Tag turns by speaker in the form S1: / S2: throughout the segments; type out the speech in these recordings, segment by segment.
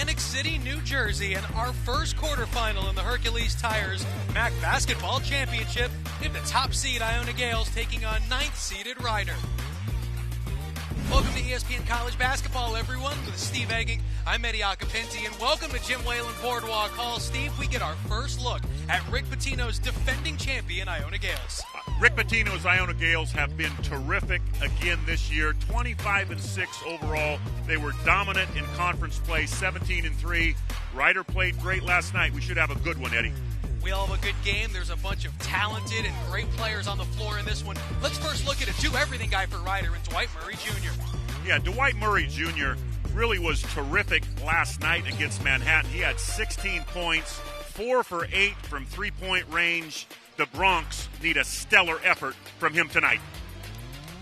S1: Atlantic City, New Jersey, and our first quarterfinal in the Hercules Tires MAAC Basketball Championship. We have the top seed Iona Gales taking on 9th-seeded Rider. Welcome to ESPN College Basketball, everyone. With Steve Egging, I'm Eddie Acapinti, and welcome to Jim Whalen Boardwalk Hall. Steve, we get our first look at Rick Pitino's defending champion, Iona Gales.
S2: Rick Pitino's Iona Gales have been terrific again this year, 25-6 overall. They were dominant in conference play, 17-3. Rider played great last night. We should have a good one, Eddie.
S1: We all have a good game. There's a bunch of talented and great players on the floor in this one. Let's first look at a do-everything guy for Rider, and Dwight Murray Jr.
S2: Yeah, Dwight Murray Jr. really was terrific last night against Manhattan. He had 16 points, 4 for 8 from three-point range. The Bronx need a stellar effort from him tonight.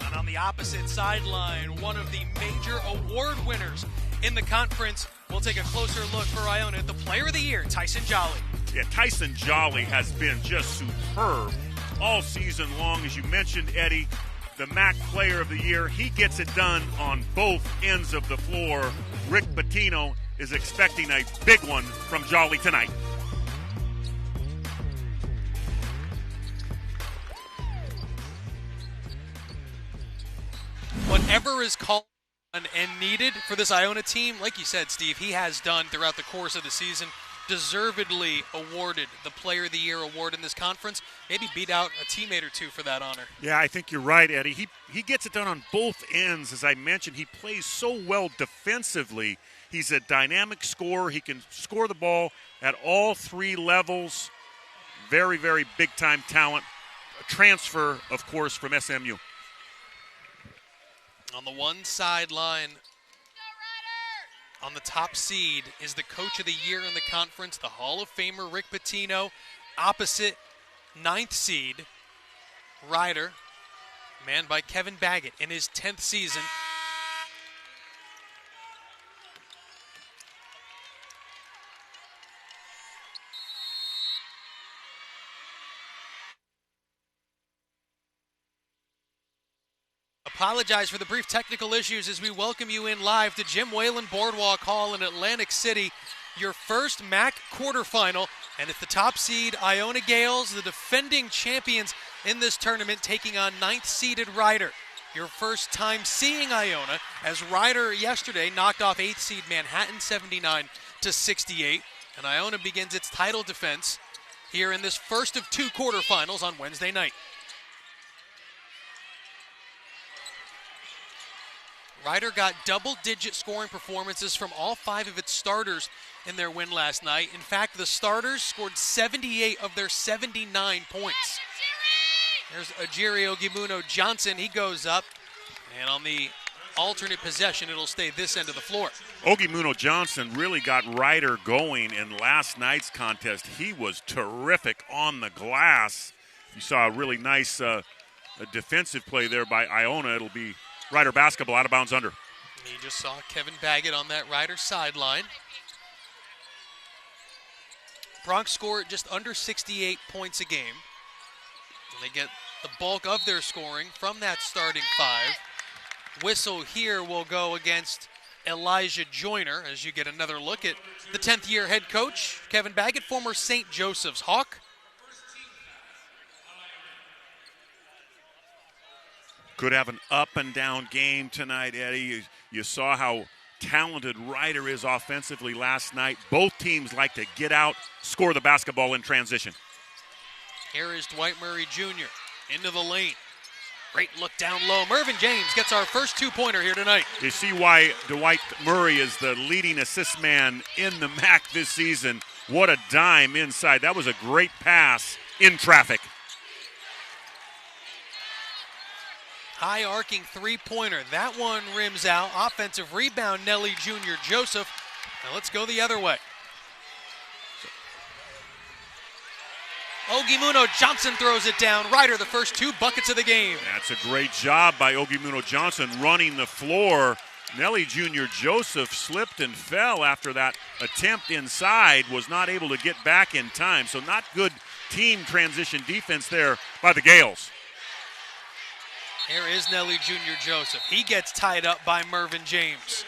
S1: And on the opposite sideline, one of the major award winners in the conference. We'll take a closer look for Iona at the Player of the Year, Tyson Jolly.
S2: Yeah, Tyson Jolly has been just superb all season long. As you mentioned, Eddie, the MAAC Player of the Year, he gets it done on both ends of the floor. Rick Pitino is expecting a big one from Jolly tonight.
S1: Whatever is called and needed for this Iona team, like you said, Steve, he has done throughout the course of the season. Deservedly awarded the Player of the Year award in this conference. Maybe beat out a teammate or two for that honor.
S2: Yeah, I think you're right, Eddie. He gets it done on both ends. As I mentioned, he plays so well defensively. He's a dynamic scorer. He can score the ball at all three levels. Very, very big-time talent. A transfer, of course, from SMU.
S1: On the one sideline, on the top seed is the Coach of the Year in the conference, the Hall of Famer Rick Pitino. Opposite, 9th seed, Rider, manned by Kevin Baggett in his 10th season. Apologize for the brief technical issues as we welcome you in live to Jim Whalen Boardwalk Hall in Atlantic City. Your first MAAC quarterfinal, and it's the top seed Iona Gales, the defending champions in this tournament, taking on 9th-seeded Rider. Your first time seeing Iona, as Rider yesterday knocked off 8th seed Manhattan 79-68, and Iona begins its title defense here in this first of two quarterfinals on Wednesday night. Rider got double-digit scoring performances from all 5 of its starters in their win last night. In fact, the starters scored 78 of their 79 points. There's Ajiri Ogimuno Johnson. He goes up, and on the alternate possession, it'll stay this end of the floor.
S2: Ogimuno Johnson really got Rider going in last night's contest. He was terrific on the glass. You saw a really nice a defensive play there by Iona. It'll be Rider basketball out of bounds under.
S1: You just saw Kevin Baggett on that Rider sideline. Bronx scored just under 68 points a game. And they get the bulk of their scoring from that starting 5. Whistle here will go against Elijah Joyner as you get another look at the 10th-year head coach, Kevin Baggett, former St. Joseph's Hawk.
S2: Could have an up-and-down game tonight, Eddie. You saw how talented Rider is offensively last night. Both teams like to get out, score the basketball in transition.
S1: Here is Dwight Murray Jr. into the lane. Great look down low. Mervyn James gets our first two-pointer here tonight.
S2: You see why Dwight Murray is the leading assist man in the MAAC this season. What a dime inside. That was a great pass in traffic.
S1: High arcing three-pointer. That one rims out. Offensive rebound, Nelly Jr. Joseph. Now let's go the other way. Ogimuno Johnson throws it down. Rider, the first 2 buckets of the game.
S2: That's a great job by Ogimuno Johnson running the floor. Nelly Jr. Joseph slipped and fell after that attempt inside, was not able to get back in time. So not good team transition defense there by the Gales.
S1: Here is Nelly Jr. Joseph. He gets tied up by Mervyn James.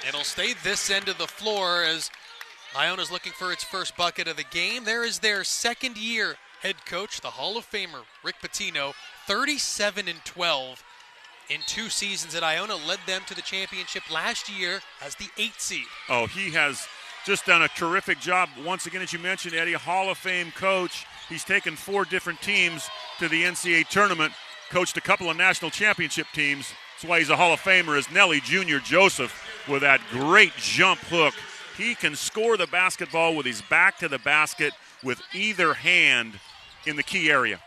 S1: It'll stay this end of the floor as Iona's looking for its first bucket of the game. There is their second-year head coach, the Hall of Famer, Rick Pitino, 37-12 in 2 seasons at Iona, led them to the championship last year as the 8th seed.
S2: Oh, he has just done a terrific job. Once again, as you mentioned, Eddie, Hall of Fame coach. He's taken 4 different teams to the NCAA tournament, coached a couple of national championship teams. That's why he's a Hall of Famer, is Nelly Jr. Joseph with that great jump hook. He can score the basketball with his back to the basket with either hand in the key area.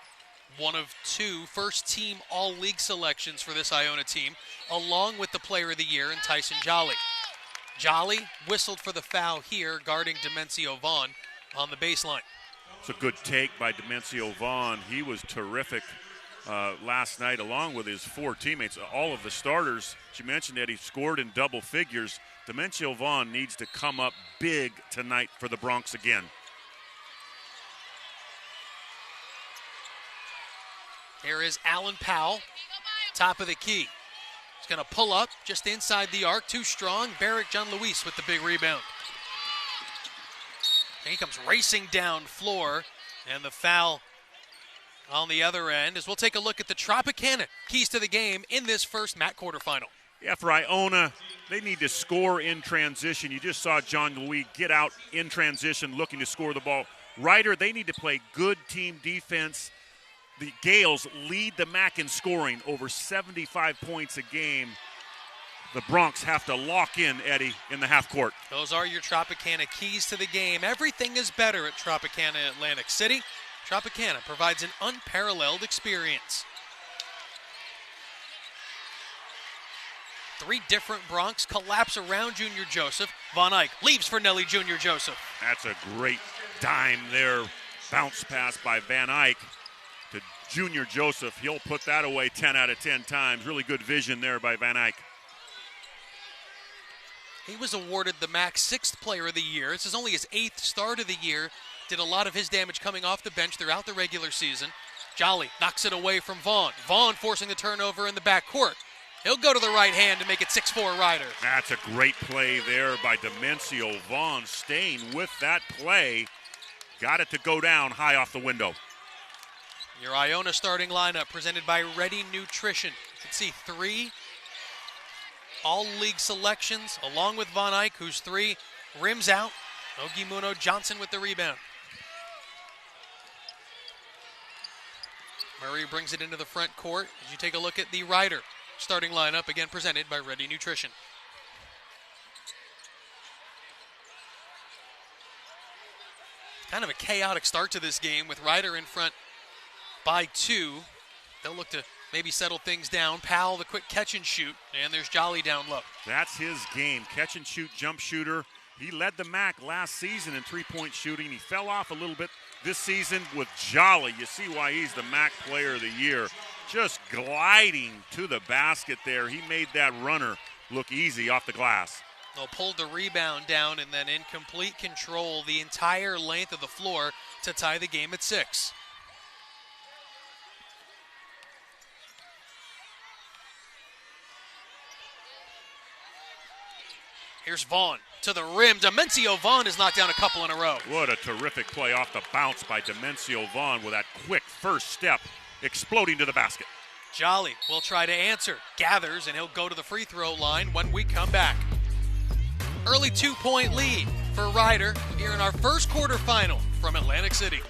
S1: One of 2 first-team all-league selections for this Iona team, along with the Player of the Year in Tyson Jolly. Jolly whistled for the foul here, guarding Demencio Vaughn on the baseline.
S2: It's a good take by Demencio Vaughn. He was terrific last night, along with his 4 teammates. All of the starters, as you mentioned, Eddie, scored in double figures. Demencio Vaughn needs to come up big tonight for the Bronx again.
S1: Here is Alan Powell, top of the key. He's going to pull up just inside the arc, too strong. Barrick John Luis with the big rebound. And he comes racing down floor, and the foul on the other end as we'll take a look at the Tropicana keys to the game in this first MAAC quarterfinal.
S2: Yeah, for Iona, they need to score in transition. You just saw John Louis get out in transition looking to score the ball. Ryder, they need to play good team defense. The Gales lead the MAAC in scoring, over 75 points a game. The Bronx have to lock in, Eddie, in the half court.
S1: Those are your Tropicana keys to the game. Everything is better at Tropicana Atlantic City. Tropicana provides an unparalleled experience. 3 different Bronx collapse around Junior Joseph. Von Eyck leaves for Nelly Junior Joseph.
S2: That's a great dime there. Bounce pass by Van Eyck to Junior Joseph. He'll put that away 10 out of 10 times. Really good vision there by Van Eyck.
S1: He was awarded the MAAC 6th Player of the Year. This is only his 8th start of the year. Did a lot of his damage coming off the bench throughout the regular season. Jolly knocks it away from Vaughn. Vaughn forcing the turnover in the backcourt. He'll go to the right hand to make it 6-4 Ryder.
S2: That's a great play there by Demencio Vaughn, staying with that play. Got it to go down high off the window.
S1: Your Iona starting lineup presented by Ready Nutrition. You can see 3 all-league selections along with Von Eyck, who's 3 rims out. Ogimuno Johnson with the rebound. Murray brings it into the front court. As you take a look at the Ryder starting lineup, again presented by Ready Nutrition. Kind of a chaotic start to this game with Ryder in front by 2. They'll look to maybe settle things down. Powell, the quick catch and shoot, and there's Jolly down low.
S2: That's his game. Catch and shoot, jump shooter. He led the MAAC last season in three-point shooting. He fell off a little bit this season with Jolly. You see why he's the MAAC Player of the Year. Just gliding to the basket there. He made that runner look easy off the glass.
S1: They'll pull the rebound down and then in complete control the entire length of the floor to tie the game at 6. Here's Vaughn to the rim. Demencio Vaughn has knocked down a couple in a row.
S2: What a terrific play off the bounce by Demencio Vaughn with that quick first step exploding to the basket.
S1: Jolly will try to answer. Gathers, and he'll go to the free throw line when we come back. Early 2-point lead for Ryder here in our first quarterfinal from Atlantic City.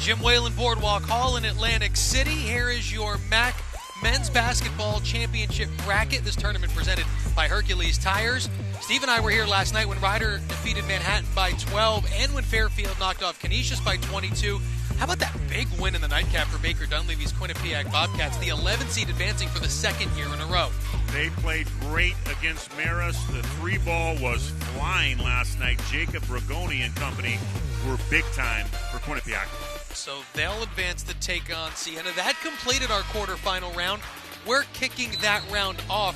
S1: Jim Whalen Boardwalk Hall in Atlantic City. Here is your MAAC Men's Basketball Championship bracket. This tournament presented by Hercules Tires. Steve and I were here last night when Ryder defeated Manhattan by 12 and when Fairfield knocked off Canisius by 22. How about that big win in the nightcap for Baker Dunleavy's Quinnipiac Bobcats, the 11th seed advancing for the second year in a row?
S2: They played great against Marist. The three ball was flying last night. Jacob Ragoni and company were big time for Quinnipiac.
S1: So they'll advance to take on Siena. That completed our quarterfinal round. We're kicking that round off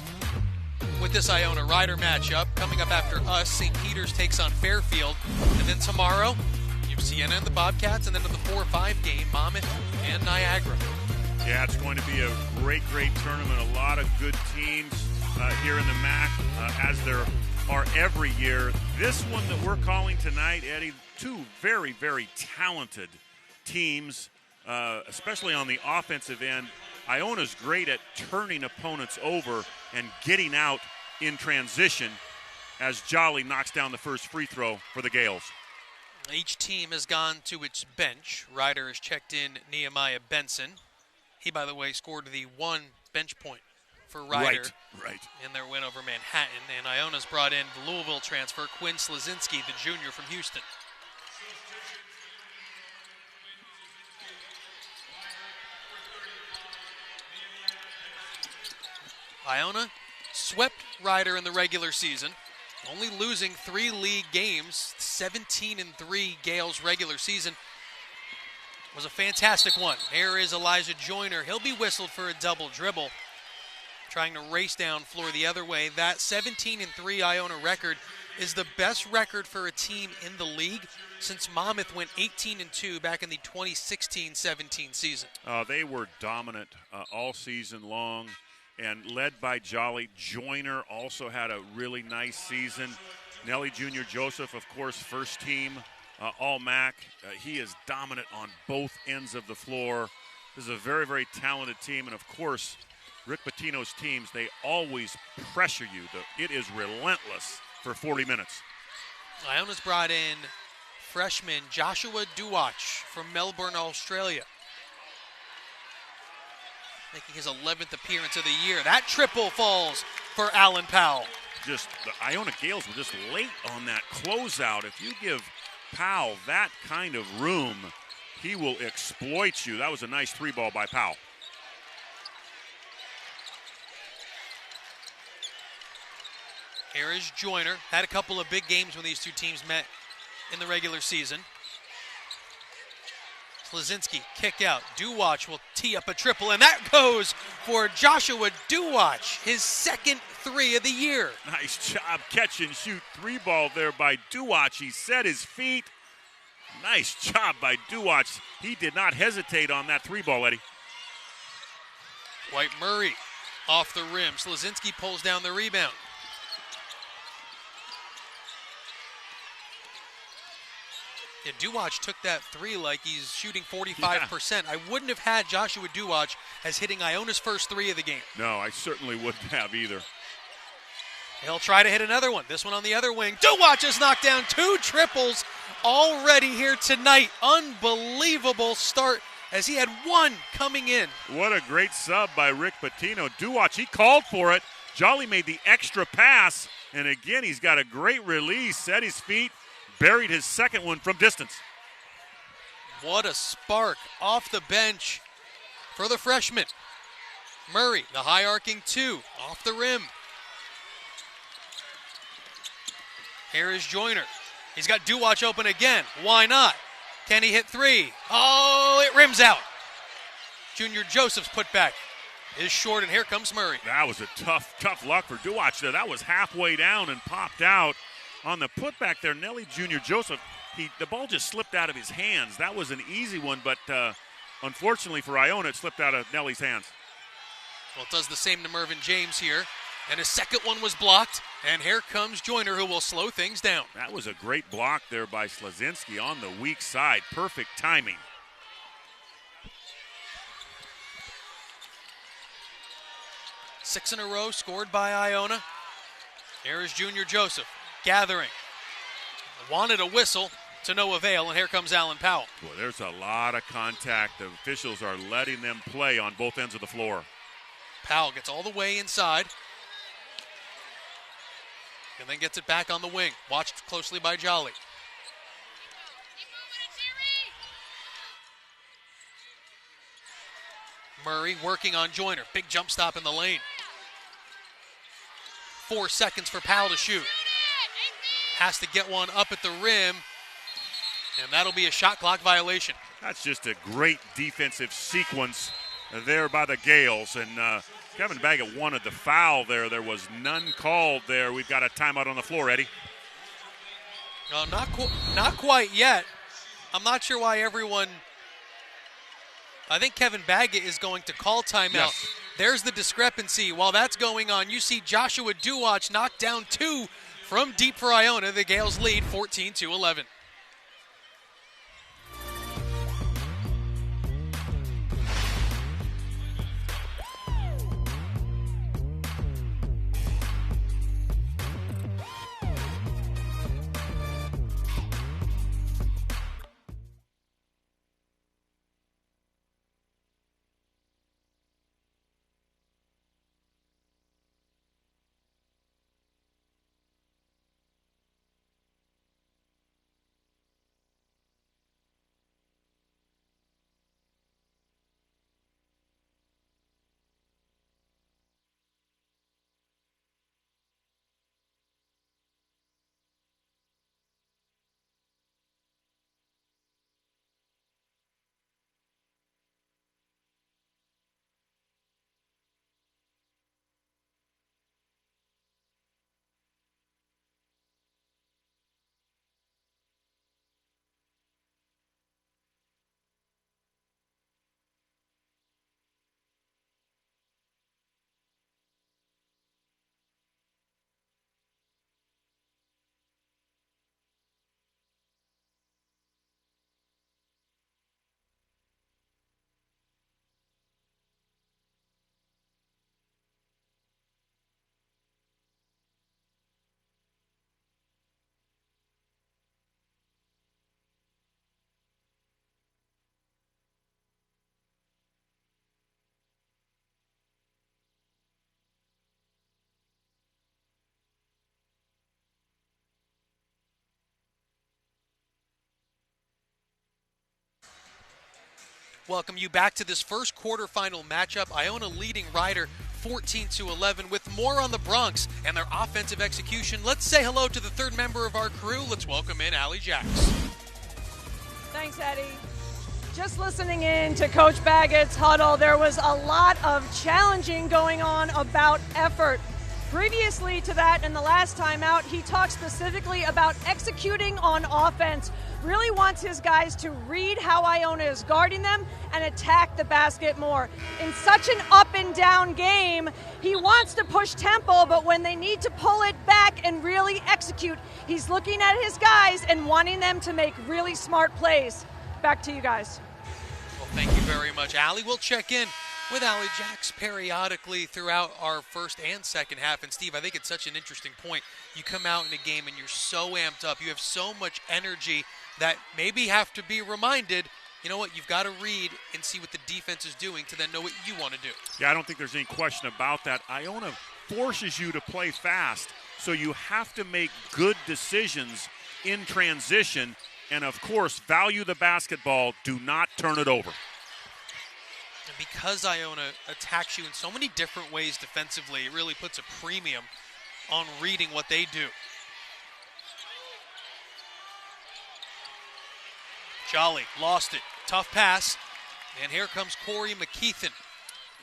S1: with this Iona Ryder matchup. Coming up after us, St. Peter's takes on Fairfield. And then tomorrow, you have Siena and the Bobcats, and then in the 4-5 game, Monmouth and Niagara.
S2: Yeah, it's going to be a great, great tournament. A lot of good teams here in the MAAC, as there are every year. This one that we're calling tonight, Eddie, two very, very talented teams, especially on the offensive end. Iona's great at turning opponents over and getting out in transition as Jolly knocks down the first free throw for the Gales.
S1: Each team has gone to its bench. Ryder has checked in Nehemiah Benson. He, by the way, scored the one bench point for Ryder
S2: right.
S1: in their win over Manhattan. And Iona's brought in the Louisville transfer, Quinn Slazinski, the junior from Houston. Iona swept Ryder in the regular season, only losing 3 league games. 17-3 Gales regular season was a fantastic one. Here is Elijah Joyner. He'll be whistled for a double dribble, trying to race down floor the other way. That 17-3 Iona record is the best record for a team in the league since Monmouth went 18-2 back in the 2016-17 season.
S2: They were dominant all season long and led by Jolly. Joyner also had a really nice season. Nelly Jr. Joseph, of course, first team All MAAC. He is dominant on both ends of the floor. This is a very, very talented team. And, of course, Rick Pitino's teams, they always pressure you. It is relentless for 40 minutes.
S1: Iona's brought in freshman Joshua Duwach from Melbourne, Australia, making his 11th appearance of the year. That triple falls for Alan Powell.
S2: Just the Iona Gales were just late on that closeout. If you give Powell that kind of room, he will exploit you. That was a nice three ball by Powell.
S1: Here is Joyner. Had a couple of big games when these two teams met in the regular season. Slazinski, kick out. Duwach will tee up a triple, and that goes for Joshua Duwach, his second three of the year.
S2: Nice job, catch and shoot three ball there by Duwach. He set his feet. Nice job by Duwach. He did not hesitate on that three ball, Eddie.
S1: White Murray off the rim. Slazinski pulls down the rebound. Yeah, Duwach took that three like he's shooting 45%. Yeah. I wouldn't have had Joshua Duwach as hitting Iona's first three of the game.
S2: No, I certainly wouldn't have either.
S1: He'll try to hit another one. This one on the other wing. Duwach has knocked down 2 triples already here tonight. Unbelievable start as he had one coming in.
S2: What a great sub by Rick Pitino. Duwach, he called for it. Jolly made the extra pass. And again, he's got a great release, set his feet, buried his second one from distance.
S1: What a spark off the bench for the freshman. Murray, the high arcing 2, off the rim. Here is Joyner. He's got Duwach open again. Why not? Can he hit 3? Oh, it rims out. Junior Joseph's putback is short, and here comes Murray.
S2: That was a tough luck for Duwach there. That was halfway down and popped out. On the putback there, Nelly Jr. Joseph, the ball just slipped out of his hands. That was an easy one, but unfortunately for Iona, it slipped out of Nelly's hands.
S1: Well, it does the same to Mervyn James here. And his second one was blocked. And here comes Joyner, who will slow things down.
S2: That was a great block there by Slazinski on the weak side. Perfect timing.
S1: Six in a row scored by Iona. Here is Junior Joseph gathering. Wanted a whistle. to no avail, and here comes Alan Powell.
S2: Boy, there's a lot of contact. The officials are letting them play on both ends of the floor.
S1: Powell gets all the way inside and then gets it back on the wing. Watched closely by Jolly. Murray working on Joyner. Big jump stop in the lane. 4 seconds for Powell to shoot. Has to get one up at the rim, and that'll be a shot clock violation.
S2: That's just a great defensive sequence there by the Gales. And Kevin Baggett wanted the foul there. There was none called there. We've got a timeout on the floor, Eddie.
S1: Not quite yet. I'm not sure why everyone... I think Kevin Baggett is going to call timeout.
S2: Yes.
S1: There's the discrepancy. While that's going on, you see Joshua Duwatch knock down 2 from deep for Iona. The Gales lead 14-11. Welcome you back to this first quarterfinal matchup. Iona leading Ryder 14-11 with more on the Bronx and their offensive execution. Let's say hello to the third member of our crew. Let's welcome in Allie Jacks.
S3: Thanks, Eddie. Just listening in to Coach Baggett's huddle, there was a lot of challenging going on about effort. Previously to that, in the last time out, he talked specifically about executing on offense. Really wants his guys to read how Iona is guarding them and attack the basket more. In such an up and down game, he wants to push tempo, but when they need to pull it back and really execute, he's looking at his guys and wanting them to make really smart plays. Back to you guys.
S1: Well, thank you very much, Allie. We'll check in with Allie Jacks periodically throughout our first and second half. And Steve, I think it's such an interesting point. You come out in a game and you're so amped up. You have so much energy that maybe have to be reminded, you know what, you've got to read and see what the defense is doing to then know what you want to do.
S2: Yeah, I don't think there's any question about that. Iona forces you to play fast, so you have to make good decisions in transition. And, of course, value the basketball. Do not turn it over.
S1: And because Iona attacks you in so many different ways defensively, it really puts a premium on reading what they do. Jolly lost it. Tough pass. And here comes Corey McKeithen.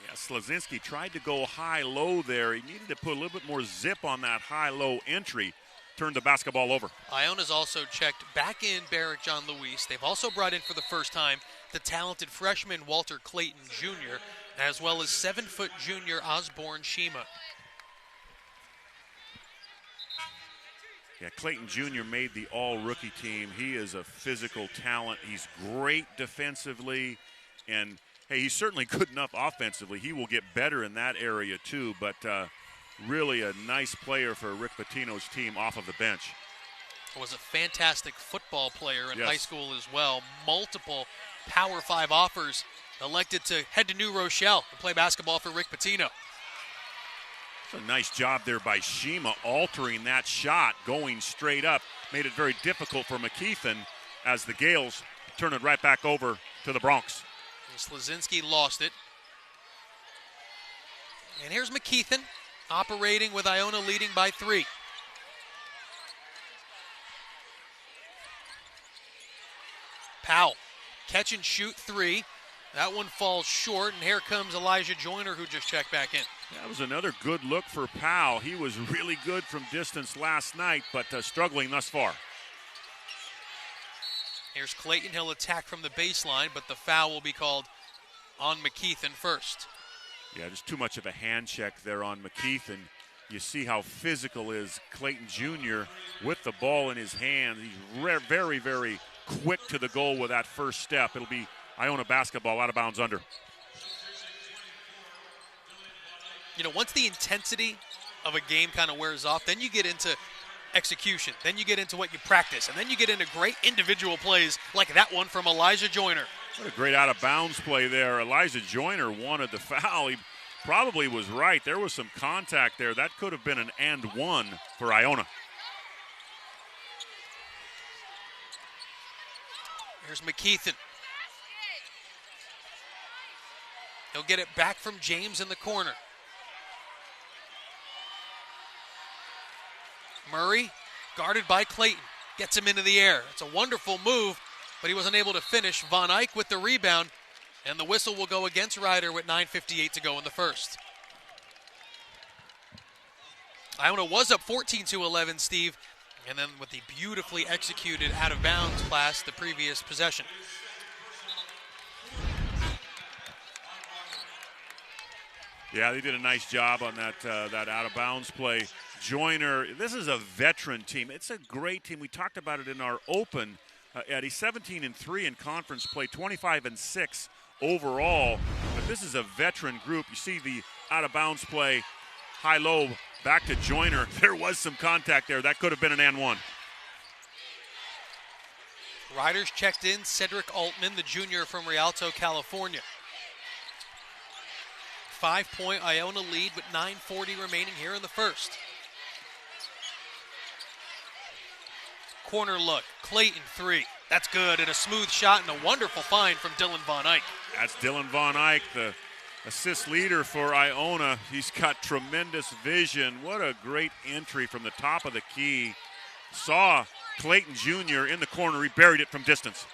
S2: Yeah, Slazinski tried to go high-low there. He needed to put a little bit more zip on that high-low entry. Turned the basketball over.
S1: Iona's also checked back in Barrick John Luis. They've also brought in for the first time the talented freshman Walter Clayton Jr., as well as 7-foot junior Osborne Shima.
S2: Yeah, Clayton Jr. made the all-rookie team. He is a physical talent. He's great defensively, and, hey, he's certainly good enough offensively. He will get better in that area, too, but really a nice player for Rick Pitino's team off of the bench.
S1: was a fantastic football player in
S2: Yes.
S1: high school as well. Multiple Power 5 offers, elected to head to New Rochelle and play basketball for Rick Pitino.
S2: It's a nice job there by Shima, altering that shot, going straight up. Made it very difficult for McKeithen as the Gales turn it right back over to the Bronx.
S1: And Slazinski lost it. And here's McKeithen operating with Iona leading by 3. Powell, catch and shoot 3. That one falls short, and here comes Elijah Joyner, who just checked back in.
S2: That was another good look for Powell. He was really good from distance last night, but struggling thus far.
S1: Here's Clayton. He'll attack from the baseline, but the foul will be called on McKeithen first.
S2: Yeah, just too much of a hand check there on McKeithen. You see how physical is Clayton Jr. with the ball in his hand. He's very, very quick to the goal with that first step. It'll be Iona basketball out of bounds under.
S1: You know, once the intensity of a game kind of wears off, then you get into execution. Then you get into what you practice. And then you get into great individual plays like that one from Elijah Joyner.
S2: What a great out-of-bounds play there. Elijah Joyner wanted the foul. He probably was right. There was some contact there. That could have been an and one for Iona.
S1: Here's McKeithen. He'll get it back from James in the corner. Murray, guarded by Clayton, gets him into the air. It's a wonderful move, but he wasn't able to finish. Von Eyck with the rebound, and the whistle will go against Ryder with 9:58 to go in the first. Iona was up 14-11, Steve, and then with the beautifully executed out-of-bounds pass the previous possession.
S2: Yeah, they did a nice job on that out-of-bounds play. Joyner, this is a veteran team. It's a great team. We talked about it in our open. Eddie, 17-3 in conference play, 25-6 overall. But this is a veteran group. You see the out-of-bounds play, high-low, back to Joyner. There was some contact there. That could have been an and one.
S1: Riders checked in, Cedric Altman, the junior from Rialto, California. 5-point Iona lead with 9:40 remaining here in the first. Corner look, Clayton 3. That's good, and a smooth shot and a wonderful find from Dylan Von Eyck.
S2: That's Dylan Von Eyck, the assist leader for Iona. He's got tremendous vision. What a great entry from the top of the key. Saw Clayton Jr. in the corner. He buried it from distance.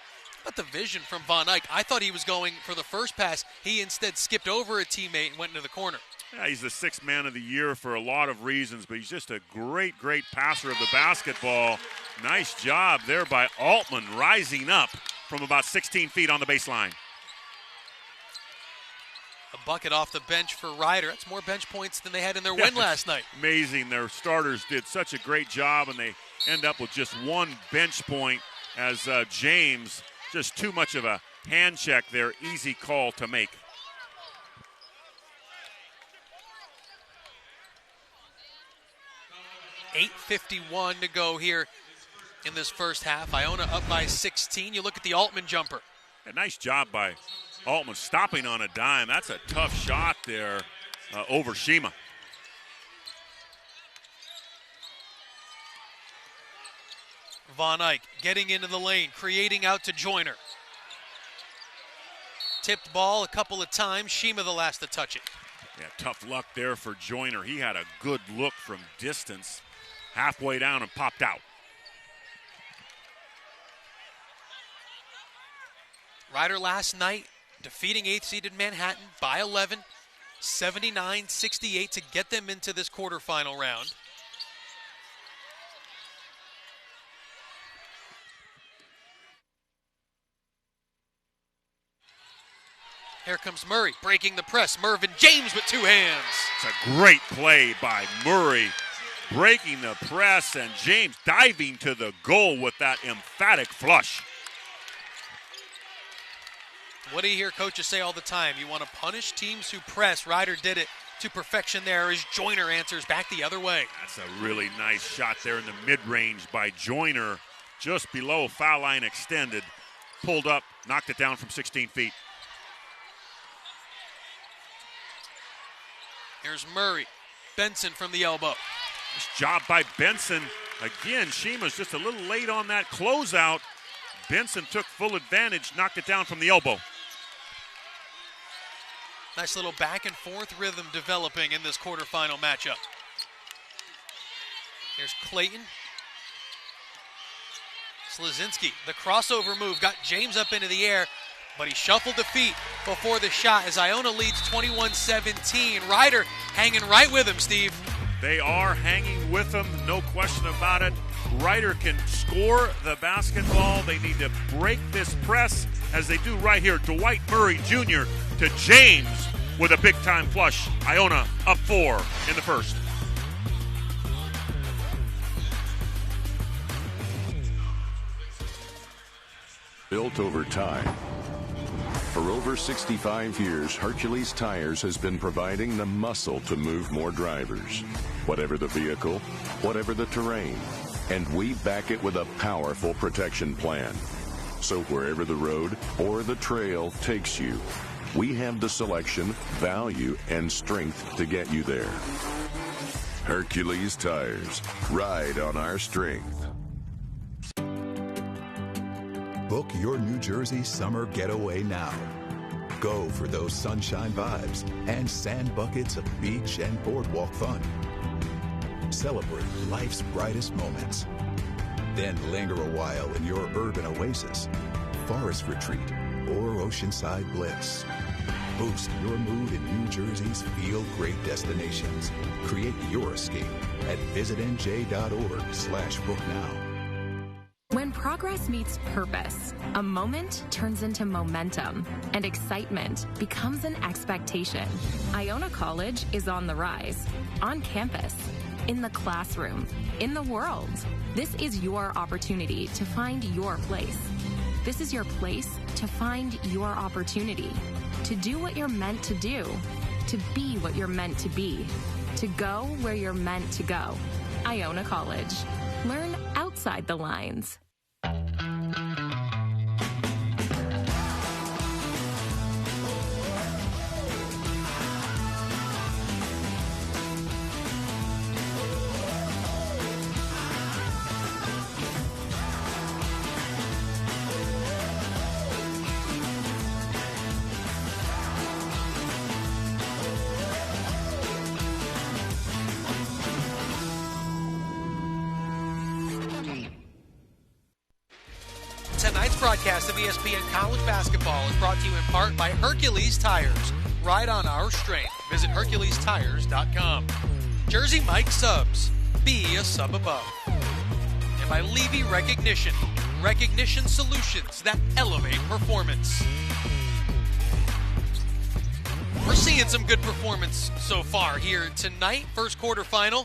S1: But the vision from Von Eyck, I thought he was going for the first pass. He instead skipped over a teammate and went into the corner.
S2: Yeah, he's the sixth man of the year for a lot of reasons, but he's just a great, great passer of the basketball. Nice job there by Altman, rising up from about 16 feet on the baseline.
S1: A bucket off the bench for Ryder. That's more bench points than they had in their win last night.
S2: Amazing. Their starters did such a great job, and they end up with just one bench point as James, just too much of a hand check there. Easy call to make.
S1: $8:51 to go here in this first half. Iona up by 16. You look at the Altman jumper.
S2: A nice job by Altman stopping on a dime. That's a tough shot there over Shima.
S1: Von Eyck getting into the lane, creating out to Joyner. Tipped ball a couple of times. Shima the last to touch it.
S2: Yeah, tough luck there for Joyner. He had a good look from distance, halfway down and popped out.
S1: Ryder last night defeating 8th-seeded Manhattan by 11, 79-68 to get them into this quarterfinal round. Here comes Murray breaking the press. Mervyn James with two hands.
S2: It's a great play by Murray, breaking the press, and James diving to the goal with that emphatic flush.
S1: What do you hear coaches say all the time? You want to punish teams who press. Ryder did it to perfection there as Joyner answers back the other way.
S2: That's a really nice shot there in the mid-range by Joyner, just below foul line extended. Pulled up, knocked it down from 16 feet.
S1: Here's Murray. Benson from the elbow.
S2: Nice job by Benson. Again, Shima's just a little late on that closeout. Benson took full advantage, knocked it down from the elbow.
S1: Nice little back and forth rhythm developing in this quarterfinal matchup. Here's Clayton. Slazinski, the crossover move, got James up into the air, but he shuffled the feet before the shot as Iona leads 21-17. Ryder hanging right with him, Steve.
S2: They are hanging with him, no question about it. Ryder can score the basketball. They need to break this press as they do right here. Dwight Murray Jr. to James with a big-time flush. Iona up 4 in the first.
S4: Built over time. For over 65 years, Hercules Tires has been providing the muscle to move more drivers. Whatever the vehicle, whatever the terrain. And we back it with a powerful protection plan. So wherever the road or the trail takes you, we have the selection, value, and strength to get you there. Hercules Tires. Ride on our strength.
S5: Book your New Jersey summer getaway now. Go for those sunshine vibes and sand buckets of beach and boardwalk fun. Celebrate life's brightest moments. Then linger a while in your urban oasis, forest retreat, or oceanside bliss. Boost your mood in New Jersey's feel-great destinations. Create your escape at visitnj.org/booknow.
S6: When progress meets purpose, a moment turns into momentum, and excitement becomes an expectation. Iona College is on the rise, on campus, in the classroom, in the world. This is your opportunity to find your place. This is your place to find your opportunity, to do what you're meant to do, to be what you're meant to be, to go where you're meant to go. Iona College. Learn outside the lines.
S1: Tonight's broadcast of ESPN College Basketball is brought to you in part by Hercules Tires. Ride on our strength. Visit HerculesTires.com. Jersey Mike Subs. Be a sub above. And by Levy Recognition. Recognition solutions that elevate performance. We're seeing some good performance so far here tonight. First quarterfinal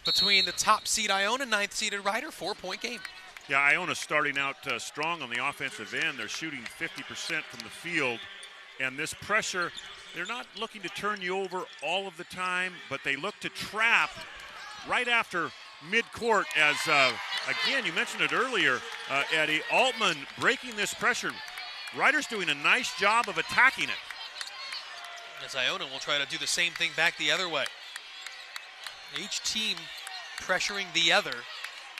S1: between the top seed Iona, 9th seeded Ryder, 4-point game.
S2: Yeah, Iona's starting out strong on the offensive end. They're shooting 50% from the field. And this pressure, they're not looking to turn you over all of the time, but they look to trap right after midcourt as, again, you mentioned it earlier, Eddie, Altman breaking this pressure. Ryder's doing a nice job of attacking it.
S1: As Iona will try to do the same thing back the other way. Each team pressuring the other.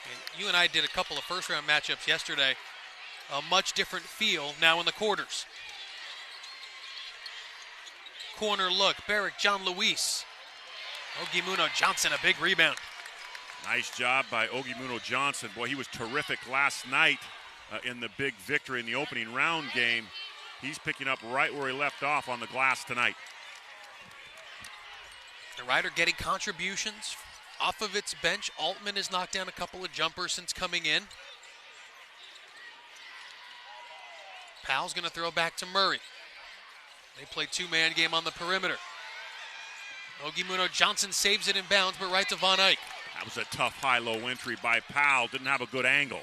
S1: And you and I did a couple of first-round matchups yesterday. A much different feel now in the quarters. Corner look, Barrick John Luis. Ogimuno Johnson, a big rebound.
S2: Nice job by Ogimuno Johnson. Boy, he was terrific last night in the big victory in the opening round game. He's picking up right where he left off on the glass tonight.
S1: The Ryder getting contributions off of its bench. Altman has knocked down a couple of jumpers since coming in. Powell's going to throw back to Murray. They play two-man game on the perimeter. Ogimuno Johnson saves it in bounds, but right to Von Eyck.
S2: That was a tough high-low entry by Powell. Didn't have a good angle.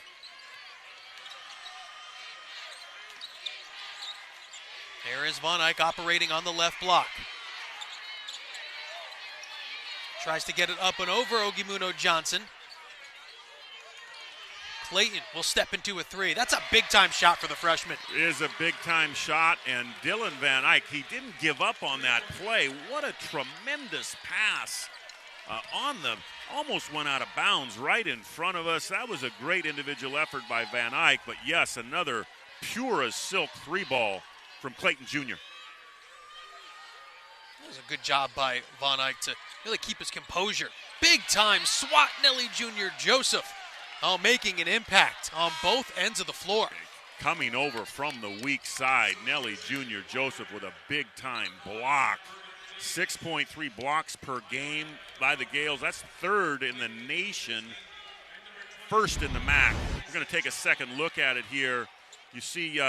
S1: There is Von Eyck operating on the left block. Tries to get it up and over Ogimuno Johnson. Clayton will step into a three. That's a big-time shot for the freshman.
S2: It is a big-time shot, and Dylan Van Eyck, he didn't give up on that play. What a tremendous pass on them. Almost went out of bounds right in front of us. That was a great individual effort by Van Eyck, but yes, another pure as silk three ball from Clayton Jr.
S1: That was a good job by Van Eyck to really keep his composure. Big-time swat Nelly Jr. Joseph. Making an impact on both ends of the floor.
S2: Coming over from the weak side, Nelly Jr. Joseph with a big-time block. 6.3 blocks per game by the Gales. That's third in the nation, first in the MAAC. We're going to take a second look at it here. You see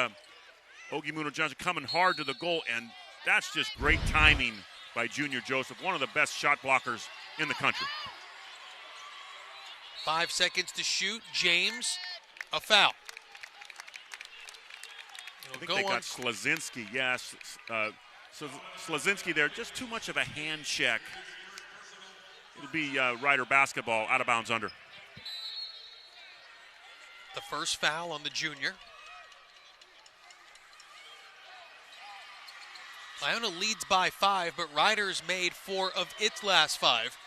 S2: Ogimuno Johnson coming hard to the goal, and that's just great timing by Junior Joseph, one of the best shot blockers in the country.
S1: 5 seconds to shoot. James, a foul.
S2: I think they got Slazinski, yes. So Slazinski there, just too much of a hand check. It'll be Rider basketball, out of bounds under.
S1: The first foul on the junior. Iona leads by 5, but Riders made 4 of its last 5.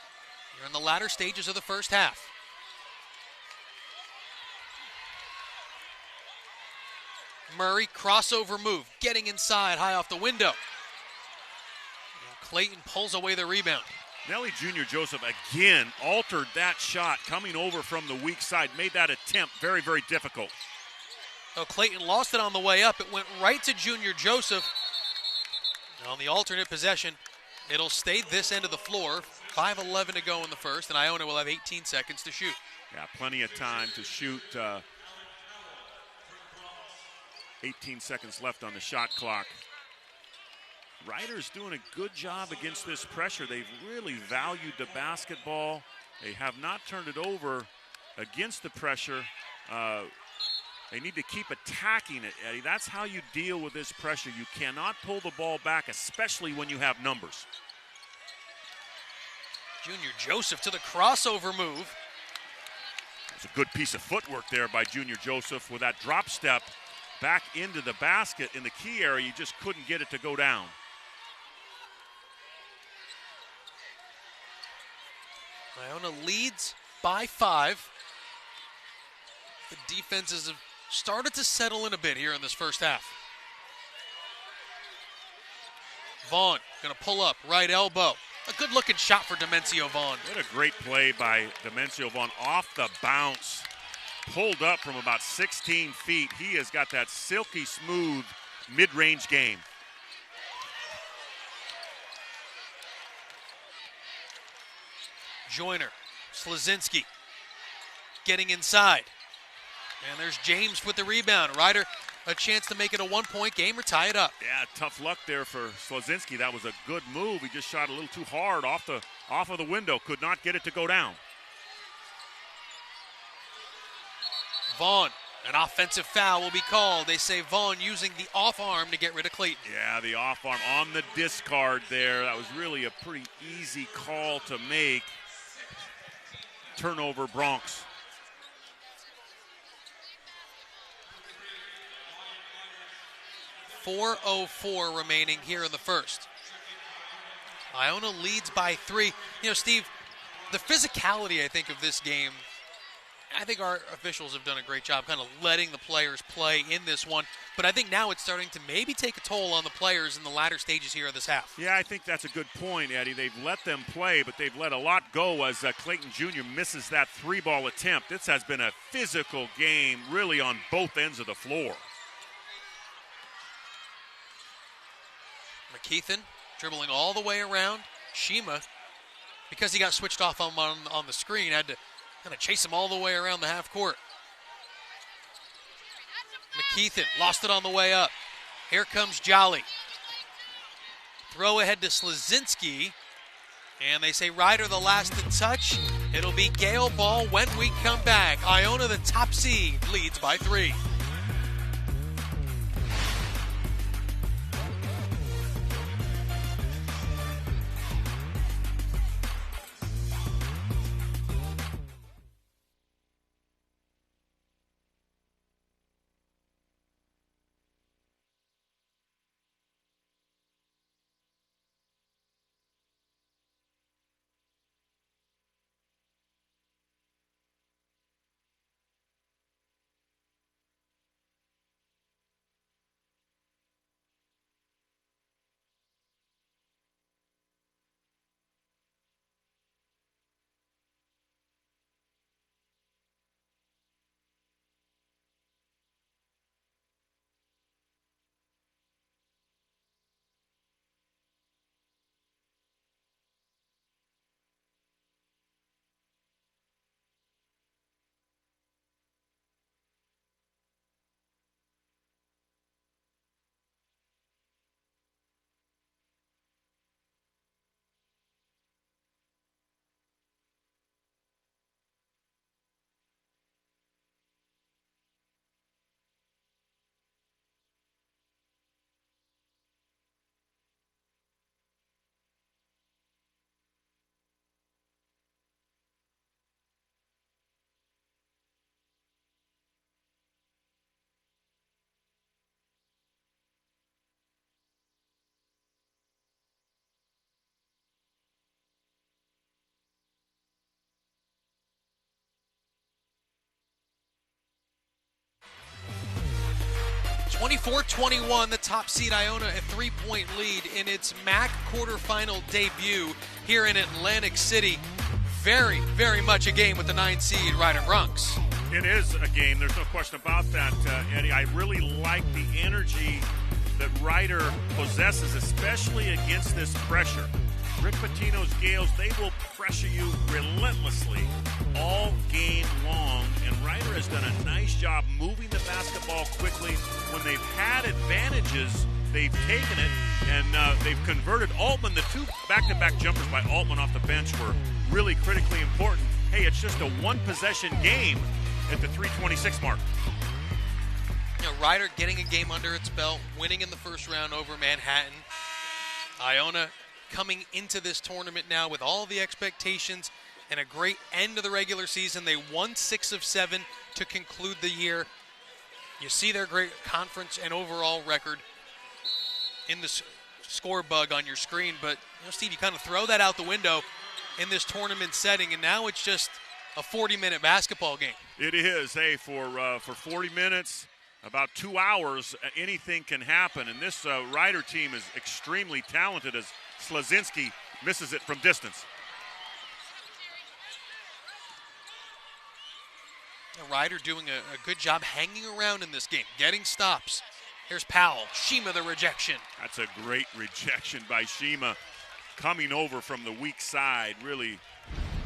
S1: You're in the latter stages of the first half. Murray, crossover move, getting inside, high off the window. And Clayton pulls away the rebound.
S2: Nelly Jr. Joseph again altered that shot, coming over from the weak side, made that attempt very, very difficult.
S1: Oh, Clayton lost it on the way up. It went right to Junior Joseph. And on the alternate possession, it'll stay this end of the floor. 5:11 to go in the first, and Iona will have 18 seconds to shoot.
S2: Yeah, plenty of time to shoot. 18 seconds left on the shot clock. Riders doing a good job against this pressure. They've really valued the basketball. They have not turned it over against the pressure. They need to keep attacking it, Eddie. That's how you deal with this pressure. You cannot pull the ball back, especially when you have numbers.
S1: Junior Joseph to the crossover move.
S2: It's a good piece of footwork there by Junior Joseph with that drop step back into the basket in the key area. You just couldn't get it to go down.
S1: Iona leads by 5. The defenses have started to settle in a bit here in this first half. Vaughn gonna pull up, right elbow. A good looking shot for Demencio Vaughn.
S2: What a great play by Demencio Vaughn off the bounce. Pulled up from about 16 feet. He has got that silky smooth mid-range game.
S1: Joyner, Slazinski getting inside. And there's James with the rebound. Ryder a chance to make it a 1-point game or tie it up.
S2: Yeah, tough luck there for Slazinski. That was a good move. He just shot a little too hard off of the window. Could not get it to go down.
S1: Vaughn, an offensive foul will be called. They say Vaughn using the off arm to get rid of Clayton.
S2: Yeah, the off arm on the discard there. That was really a pretty easy call to make. Turnover, Bronx.
S1: .404 remaining here in the first. Iona leads by 3. You know, Steve, the physicality, I think, of this game, I think our officials have done a great job kind of letting the players play in this one. But I think now it's starting to maybe take a toll on the players in the latter stages here of this half.
S2: Yeah, I think that's a good point, Eddie. They've let them play, but they've let a lot go as Clayton Jr. misses that 3-ball attempt. This has been a physical game really on both ends of the floor.
S1: McKeithen dribbling all the way around. Shima, because he got switched off on the screen, had to kind of chase him all the way around the half court. McKeithen lost it on the way up. Here comes Jolly. Throw ahead to Slazinski. And they say Ryder the last to touch. It'll be Gale ball when we come back. Iona, the top seed, leads by 3. 24-21, the top seed Iona, a 3-point lead in its MAAC quarterfinal debut here in Atlantic City. Very, very much a game with the 9 seed Ryder Bronx.
S2: It is a game. There's no question about that, Eddie. I really like the energy that Ryder possesses, especially against this pressure. Rick Pitino's Gales, they will pressure you relentlessly all game long, and Ryder has done a nice job moving the basketball quickly. When they've had advantages, they've taken it, and they've converted Altman. The 2 back-to-back jumpers by Altman off the bench were really critically important. Hey, it's just a one-possession game at the 3:26 mark.
S1: You know, Ryder getting a game under its belt, winning in the first round over Manhattan. Iona coming into this tournament now with all the expectations and a great end of the regular season. They won 6 of 7 to conclude the year. You see their great conference and overall record in the score bug on your screen, but you know, Steve, you kind of throw that out the window in this tournament setting, and now it's just a 40-minute basketball game.
S2: It is. Hey, for 40 minutes, about 2 hours, anything can happen, and this Ryder team is extremely talented as Slazinski misses it from distance.
S1: Ryder doing a good job hanging around in this game, getting stops. Here's Powell. Shima the rejection.
S2: That's a great rejection by Shima. Coming over from the weak side. Really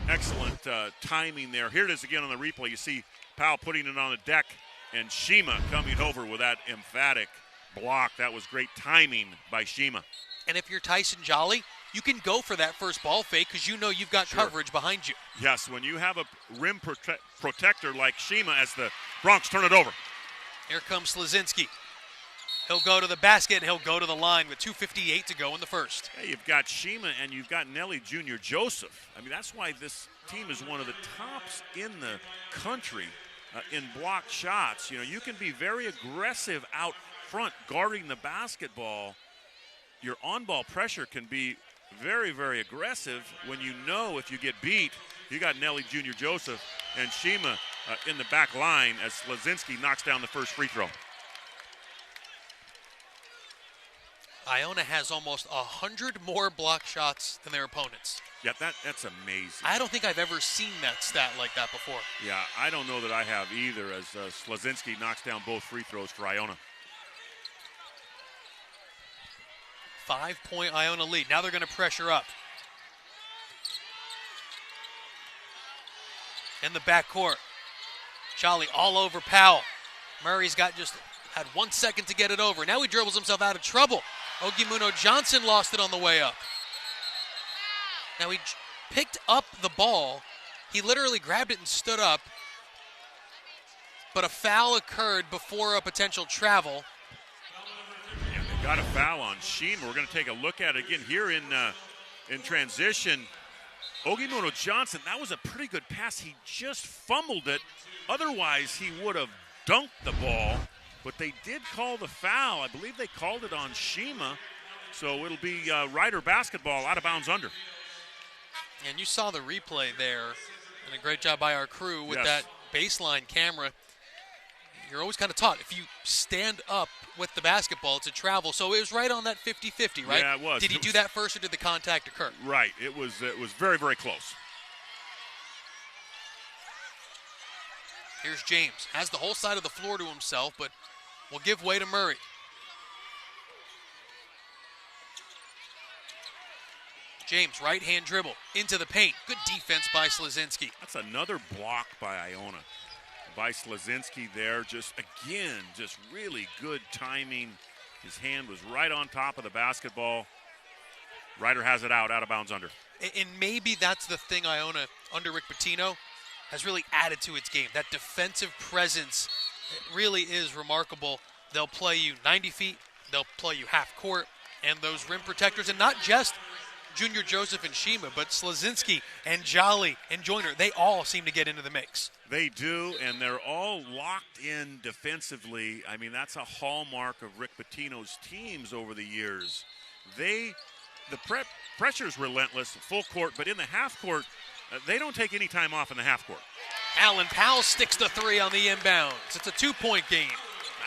S2: excellent timing there. Here it is again on the replay. You see Powell putting it on the deck and Shima coming over with that emphatic block. That was great timing by Shima.
S1: And if you're Tyson Jolly, you can go for that first ball fake because you know you've got coverage behind you.
S2: Yes, when you have a rim protector like Shima as the Bronx turn it over.
S1: Here comes Slazinski. He'll go to the basket, and he'll go to the line with 2:58 to go in the first.
S2: Hey, you've got Shima and you've got Nelly Jr. Joseph. I mean, that's why this team is one of the tops in the country in block shots. You know, you can be very aggressive out front guarding the basketball. Your on-ball pressure can be very, very aggressive when you know if you get beat. You got Nelly Jr. Joseph and Shima in the back line as Slazinski knocks down the first free throw.
S1: Iona has almost 100 more block shots than their opponents.
S2: Yeah, that's amazing.
S1: I don't think I've ever seen that stat like that before.
S2: Yeah, I don't know that I have either as Slazinski knocks down both free throws for Iona.
S1: 5-point Iona lead. Now they're going to pressure up. In the backcourt. Jolly all over Powell. Murray's had 1 second to get it over. Now he dribbles himself out of trouble. Ogimuno Johnson lost it on the way up. Now he picked up the ball. He literally grabbed it and stood up. But a foul occurred before a potential travel.
S2: Yeah, they got a foul on Shima. We're going to take a look at it again here in transition. Ogimuno Johnson, that was a pretty good pass. He just fumbled it. Otherwise, he would have dunked the ball. But they did call the foul. I believe they called it on Shima. So it'll be Ryder basketball out of bounds under.
S1: And you saw the replay there. And a great job by our crew with that baseline camera. You're always kind of taught, if you stand up with the basketball, it's a travel. So it was right on that 50-50, right?
S2: Yeah, it was.
S1: Did he do that first or did the contact occur?
S2: Right. It was very, very close.
S1: Here's James. Has the whole side of the floor to himself, but will give way to Murray. James, right-hand dribble into the paint. Good defense by Slazinski.
S2: That's another block by Iona. By Slazinski there. Just really good timing. His hand was right on top of the basketball. Ryder has it out of bounds under.
S1: And maybe that's the thing Iona, under Rick Pitino, has really added to its game. That defensive presence really is remarkable. They'll play you 90 feet. They'll play you half court. And those rim protectors, and not just Junior Joseph and Shima, but Slazinski and Jolly and Joyner, they all seem to get into the mix.
S2: They do, and they're all locked in defensively. I mean, that's a hallmark of Rick Pitino's teams over the years. The pressure is relentless, full court, but in the half court, they don't take any time off in the half court.
S1: Allen Powell sticks the three on the inbounds. It's a 2-point game.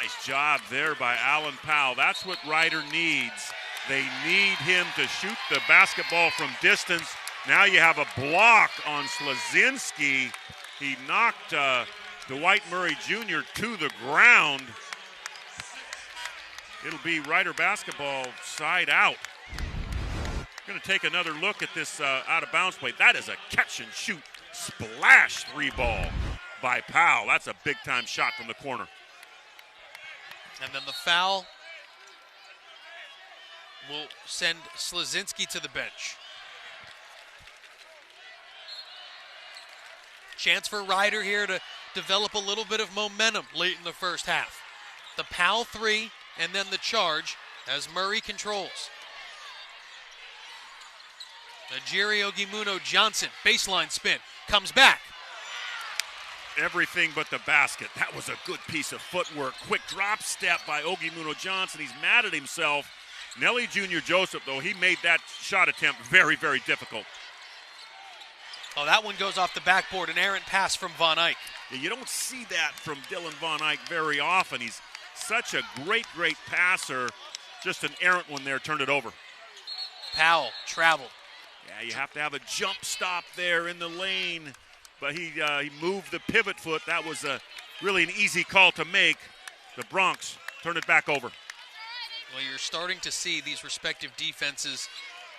S2: Nice job there by Alan Powell. That's what Ryder needs. They need him to shoot the basketball from distance. Now you have a block on Slazinski. He knocked Dwight Murray Jr. to the ground. It'll be Ryder basketball side out. Going to take another look at this out-of-bounds play. That is a catch-and-shoot splash three ball by Powell. That's a big-time shot from the corner.
S1: And then the foul will send Slazinski to the bench. Chance for Ryder here to develop a little bit of momentum late in the first half. The Powell three and then the charge as Murray controls. Ajiri Ogimuno Johnson, baseline spin, comes back.
S2: Everything but the basket. That was a good piece of footwork. Quick drop step by Ogimuno Johnson. He's mad at himself. Nelly Jr. Joseph, though, he made that shot attempt very, very difficult.
S1: Oh, that one goes off the backboard, an errant pass from Von Eyck.
S2: Yeah, you don't see that from Dylan Von Eyck very often. He's such a great, great passer. Just an errant one there, turned it over.
S1: Powell traveled.
S2: Yeah, you have to have a jump stop there in the lane. But he moved the pivot foot. That was really an easy call to make. The Bronx turned it back over.
S1: Well, you're starting to see these respective defenses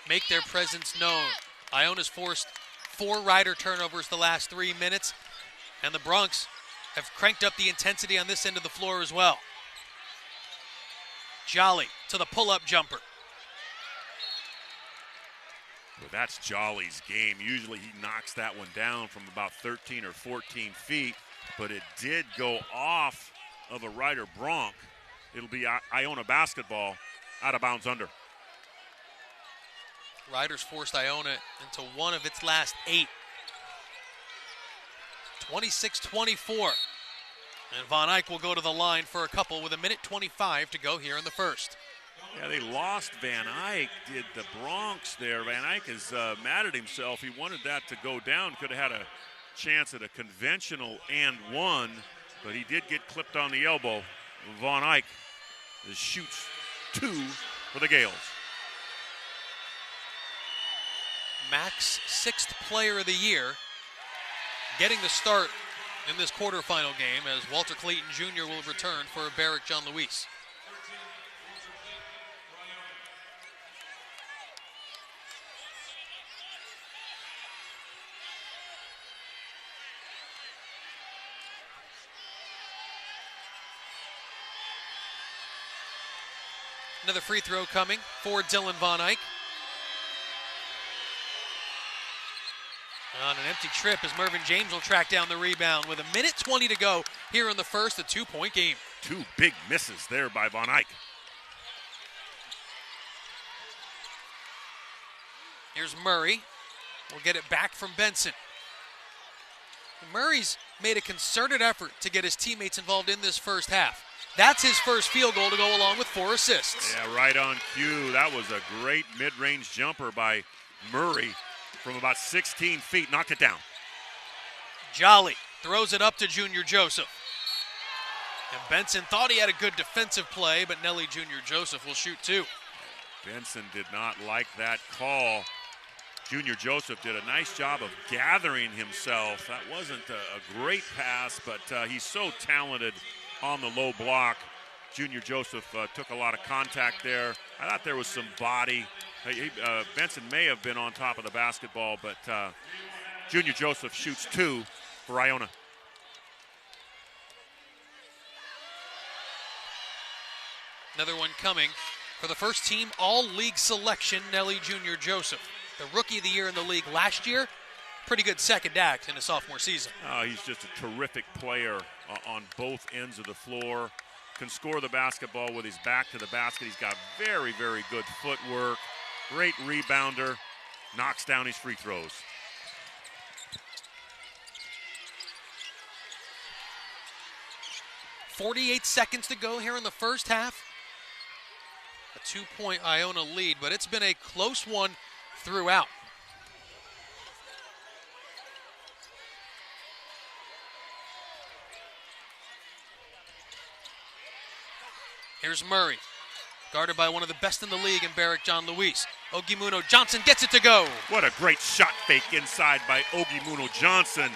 S1: make their presence known. Iona's forced 4 Ryder turnovers the last 3 minutes, and the Bronx have cranked up the intensity on this end of the floor as well. Jolly to the pull-up jumper.
S2: Well, that's Jolly's game. Usually he knocks that one down from about 13 or 14 feet, but it did go off of a Ryder Bronx. It'll be Iona basketball out of bounds under.
S1: Ryder's forced Iona into one of its last 8. 26-24. And Von Eyck will go to the line for a couple with 1:25 to go here in the first.
S2: Yeah, they lost Van Eyck, did the Bronx there. Van Eyck is mad at himself. He wanted that to go down. Could have had a chance at a conventional and one, but he did get clipped on the elbow. Von Eyck shoots 2 for the Gales.
S1: MAAC's 6th player of the year getting the start in this quarterfinal game as Walter Clayton Jr. will return for Barrick John Luis. Another free throw coming for Dylan Von Eyck. On an empty trip as Mervyn James will track down the rebound with 1:20 to go here in the first, a 2-point game.
S2: 2 big misses there by Von Eyck.
S1: Here's Murray. We'll get it back from Benson. Murray's made a concerted effort to get his teammates involved in this first half. That's his first field goal to go along with 4 assists.
S2: Yeah, right on cue. That was a great mid-range jumper by Murray from about 16 feet. Knocked it down.
S1: Jolly throws it up to Junior Joseph. And Benson thought he had a good defensive play, but Nelly Junior Joseph will shoot 2.
S2: Benson did not like that call. Junior Joseph did a nice job of gathering himself. That wasn't a great pass, but he's so talented on the low block. Junior Joseph took a lot of contact there. I thought there was some body. Benson may have been on top of the basketball, but Junior Joseph shoots 2 for Iona.
S1: Another one coming for the first team all-league selection, Nelly Junior Joseph. The rookie of the year in the league last year. Pretty good second act in his sophomore season.
S2: He's just a terrific player on both ends of the floor. Can score the basketball with his back to the basket. He's got very, very good footwork. Great rebounder. Knocks down his free throws.
S1: .48 seconds to go here in the first half. A 2-point Iona lead, but it's been a close one throughout. Here's Murray, guarded by one of the best in the league in Barrick John Luis. Ogimuno Johnson gets it to go.
S2: What a great shot fake inside by Ogimuno Johnson,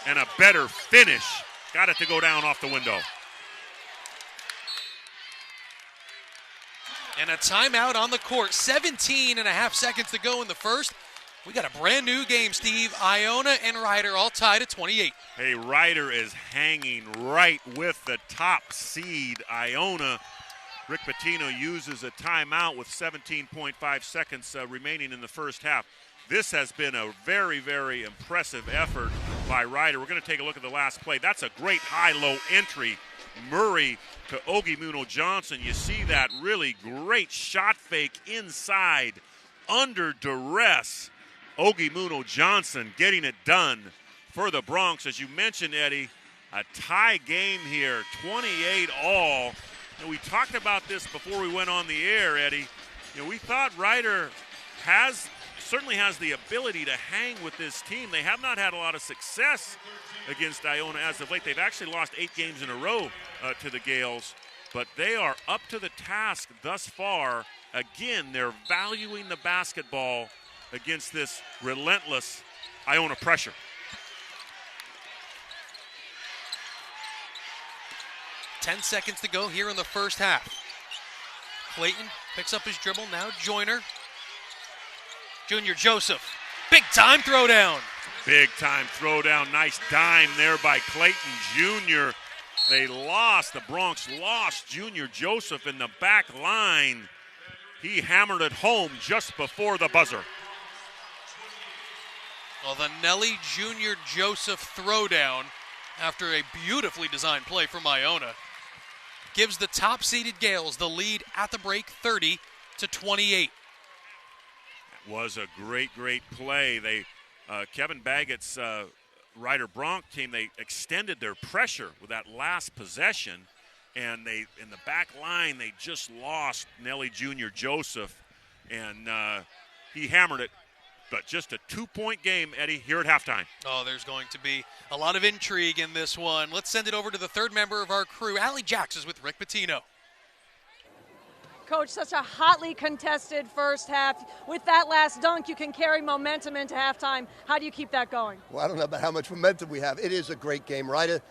S2: and a better finish. Got it to go down off the window.
S1: And a timeout on the court. 17 and a half seconds to go in the first. We got a brand new game, Steve. Iona and Ryder all tied at 28.
S2: Hey, Ryder is hanging right with the top seed, Iona. Rick Pitino uses a timeout with 17.5 seconds remaining in the first half. This has been a very, very impressive effort by Ryder. We're going to take a look at the last play. That's a great high-low entry. Murray to Ogimuno Johnson. You see that really great shot fake inside under duress. Ogimuno Johnson getting it done for the Bronx. As you mentioned, Eddie, a tie game here, 28 all. And we talked about this before we went on the air, Eddie. We thought Ryder certainly has the ability to hang with this team. They have not had a lot of success against Iona as of late. They've actually lost 8 games in a row to the Gales, but they are up to the task thus far. Again, they're valuing the basketball against this relentless Iona pressure.
S1: Ten seconds to go here in the first half. Clayton picks up his dribble. Now Joyner. Junior Joseph. Big time throwdown.
S2: Big time throwdown. Nice dime there by Clayton Jr. The Bronx lost Junior Joseph in the back line. He hammered it home just before the buzzer.
S1: Well, the Nelly Junior Joseph throwdown, after a beautifully designed play from Iona, gives the top-seeded Gales the lead at the break, 30-28.
S2: That was a great, great play. Kevin Baggett's Ryder Bronx team, they extended their pressure with that last possession, and in the back line, they just lost Nelly Junior Joseph, and he hammered it. But just a 2-point game, Eddie, here at halftime.
S1: Oh, there's going to be a lot of intrigue in this one. Let's send it over to the third member of our crew. Allie Jacks is with Rick Pitino.
S3: Coach, such a hotly contested first half. With that last dunk, you can carry momentum into halftime. How do you keep that going?
S7: Well, I don't know about how much momentum we have. It is a great game. Ryder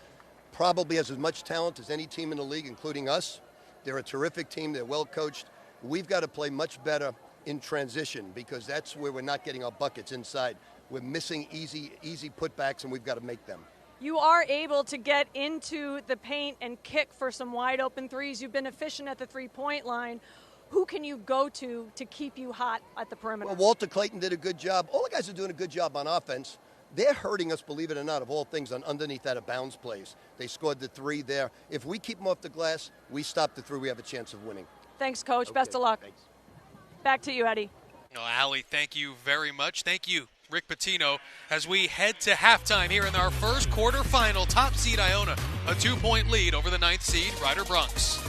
S7: probably has as much talent as any team in the league, including us. They're a terrific team. They're well coached. We've got to play much better in transition, because that's where we're not getting our buckets inside. We're missing easy putbacks, and we've got to make them.
S3: You are able to get into the paint and kick for some wide open threes. You've been efficient at the three-point line. Who can you go to keep you hot at the perimeter?
S7: Well, Walter Clayton did a good job. All the guys are doing a good job on offense. They're hurting us, believe it or not, of all things, on underneath out of bounds plays. They scored the 3 there. If we keep them off the glass, we stop the 3, we have a chance of winning.
S3: Thanks, Coach.
S7: Okay,
S3: best of luck.
S7: Thanks.
S3: Back to you, Eddie.
S1: Oh, Allie, thank you very much. Thank you, Rick Pitino, as we head to halftime here in our first quarterfinal. Top seed Iona, a 2-point lead over the 9th seed Ryder Bronx.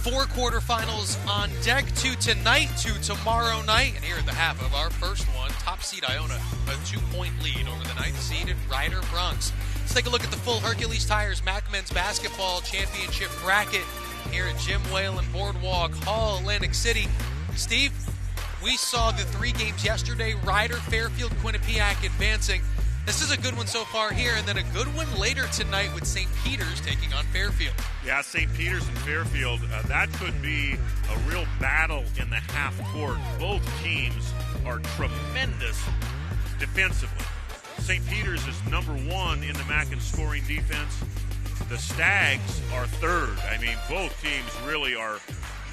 S1: 4 quarterfinals on deck, 2 tonight, 2 tomorrow night. And here at the half of our first one, top seed Iona, a 2-point lead over the 9th seeded Ryder Bronx. Let's take a look at the full Hercules Tires MAAC Men's Basketball Championship bracket here at Jim Whalen Boardwalk Hall, Atlantic City. Steve, we saw the 3 games yesterday, Ryder, Fairfield, Quinnipiac advancing. This is a good one so far here, and then a good one later tonight with St. Peter's taking on Fairfield.
S2: Yeah, St. Peter's and Fairfield, that could be a real battle in the half court. Both teams are tremendous defensively. St. Peter's is number 1 in the MAAC in scoring defense. The Stags are 3rd. I mean, both teams really are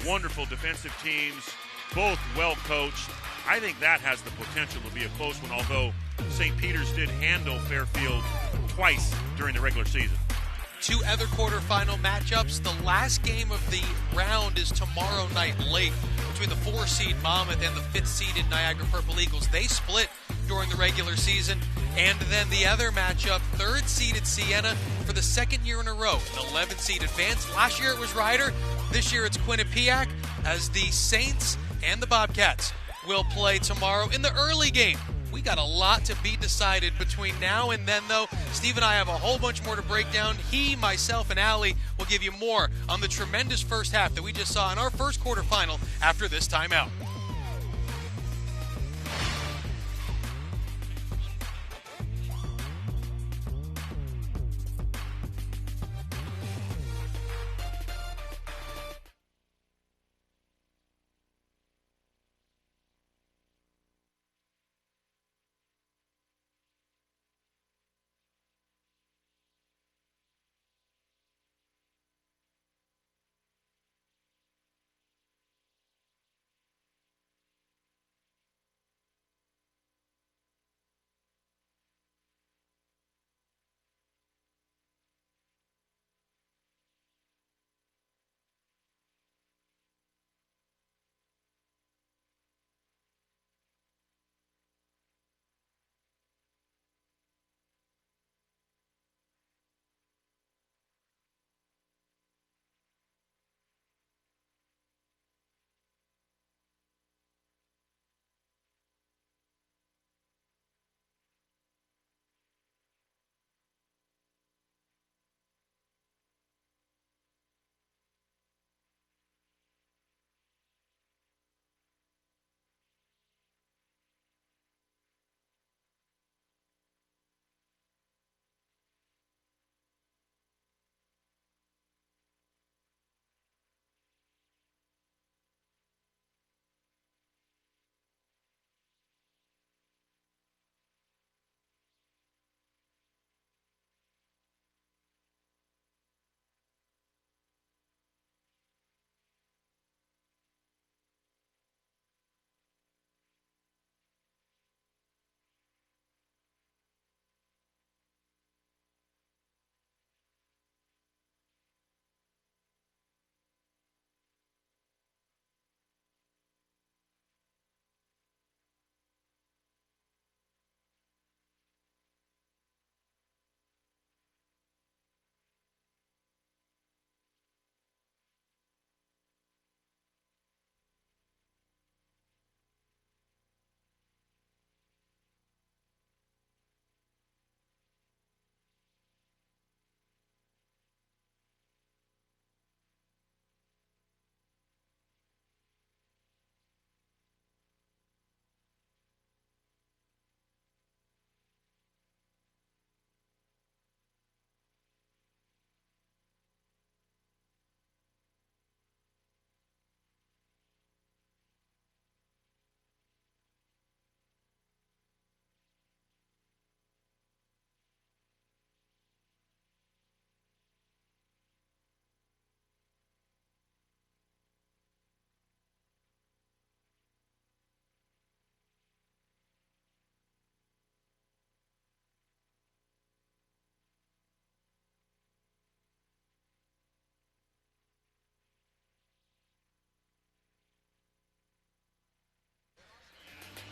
S2: wonderful defensive teams, both well coached. I think that has the potential to be a close one, although St. Peter's did handle Fairfield twice during the regular season.
S1: 2 other quarterfinal matchups. The last game of the round is tomorrow night late between the 4-seed Monmouth and the 5th-seeded Niagara Purple Eagles. They split during the regular season. And then the other matchup, 3rd-seeded Siena for the 2nd year in a row, an 11th-seed advance. Last year it was Ryder. This year it's Quinnipiac, as the Saints and the Bobcats will play tomorrow in the early game. We got a lot to be decided between now and then, though. Steve and I have a whole bunch more to break down. He, myself, and Allie will give you more on the tremendous first half that we just saw in our first quarterfinal after this timeout.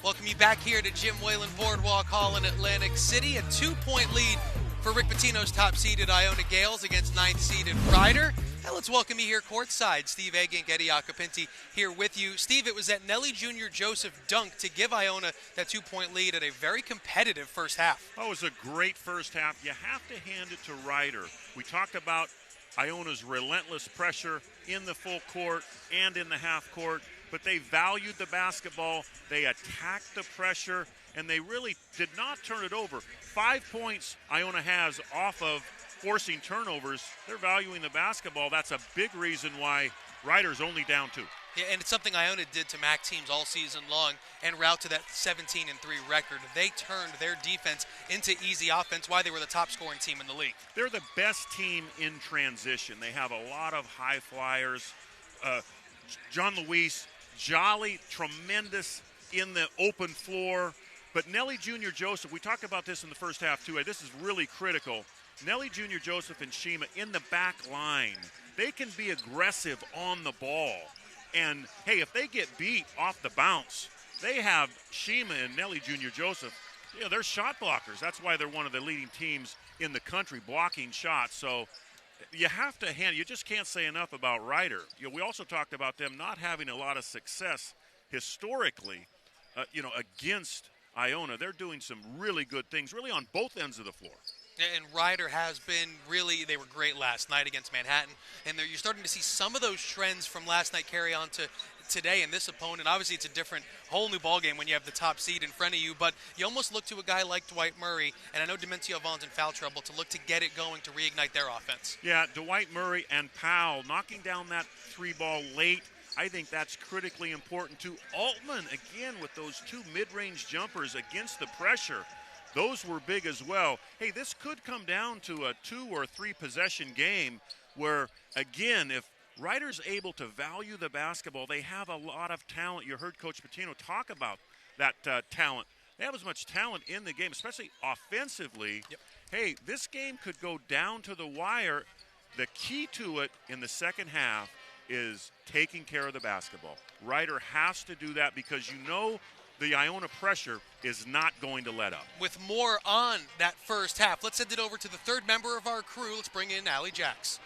S1: Welcome you back here to Jim Whalen Boardwalk Hall in Atlantic City. A 2-point lead for Rick Pitino's top-seeded Iona Gales against ninth-seeded Ryder. And let's welcome you here courtside. Steve Egink, Eddie Acapinti here with you. Steve, it was that Nelly Jr. Joseph dunk to give Iona that 2-point lead at a very competitive first half.
S2: Oh, it was a great first half. You have to hand it to Ryder. We talked about Iona's relentless pressure in the full court and in the half court, but they valued the basketball. They attacked the pressure, and they really did not turn it over. 5 points Iona has off of forcing turnovers. They're valuing the basketball. That's a big reason why Ryder's only down 2.
S1: Yeah, and it's something Iona did to MAAC teams all season long and route to that 17-3 record. They turned their defense into easy offense, why they were the top scoring team in the league.
S2: They're the best team in transition. They have a lot of high flyers. John Luis, jolly, tremendous in the open floor. But Nelly Jr. Joseph, we talked about this in the first half too. This is really critical. Nelly Jr. Joseph and Shima in the back line, they can be aggressive on the ball. And, hey, if they get beat off the bounce, they have Shima and Nelly Jr. Joseph. You know, they're shot blockers. That's why they're one of the leading teams in the country blocking shots. So you have to you just can't say enough about Ryder. You know, we also talked about them not having a lot of success historically, against Iona. They're doing some really good things, really on both ends of the floor.
S1: And Ryder has been they were great last night against Manhattan. And you're starting to see some of those trends from last night carry on to today in this opponent. Obviously, it's a whole new ballgame when you have the top seed in front of you. But you almost look to a guy like Dwight Murray, and I know Dementio Vaughn's in foul trouble, to look to get it going to reignite their offense.
S2: Yeah, Dwight Murray and Powell knocking down that 3-ball late. I think that's critically important too. Altman, again, with those 2 mid-range jumpers against the pressure. Those were big as well. Hey, this could come down to a 2 or 3 possession game where, again, if Ryder's able to value the basketball, they have a lot of talent. You heard Coach Pitino talk about that talent. They have as much talent in the game, especially offensively.
S1: Yep.
S2: Hey, this game could go down to the wire. The key to it in the second half is taking care of the basketball. Ryder has to do that because the Iona pressure is not going to let up.
S1: With more on that first half, let's send it over to the third member of our crew. Let's bring in Allie Jacks.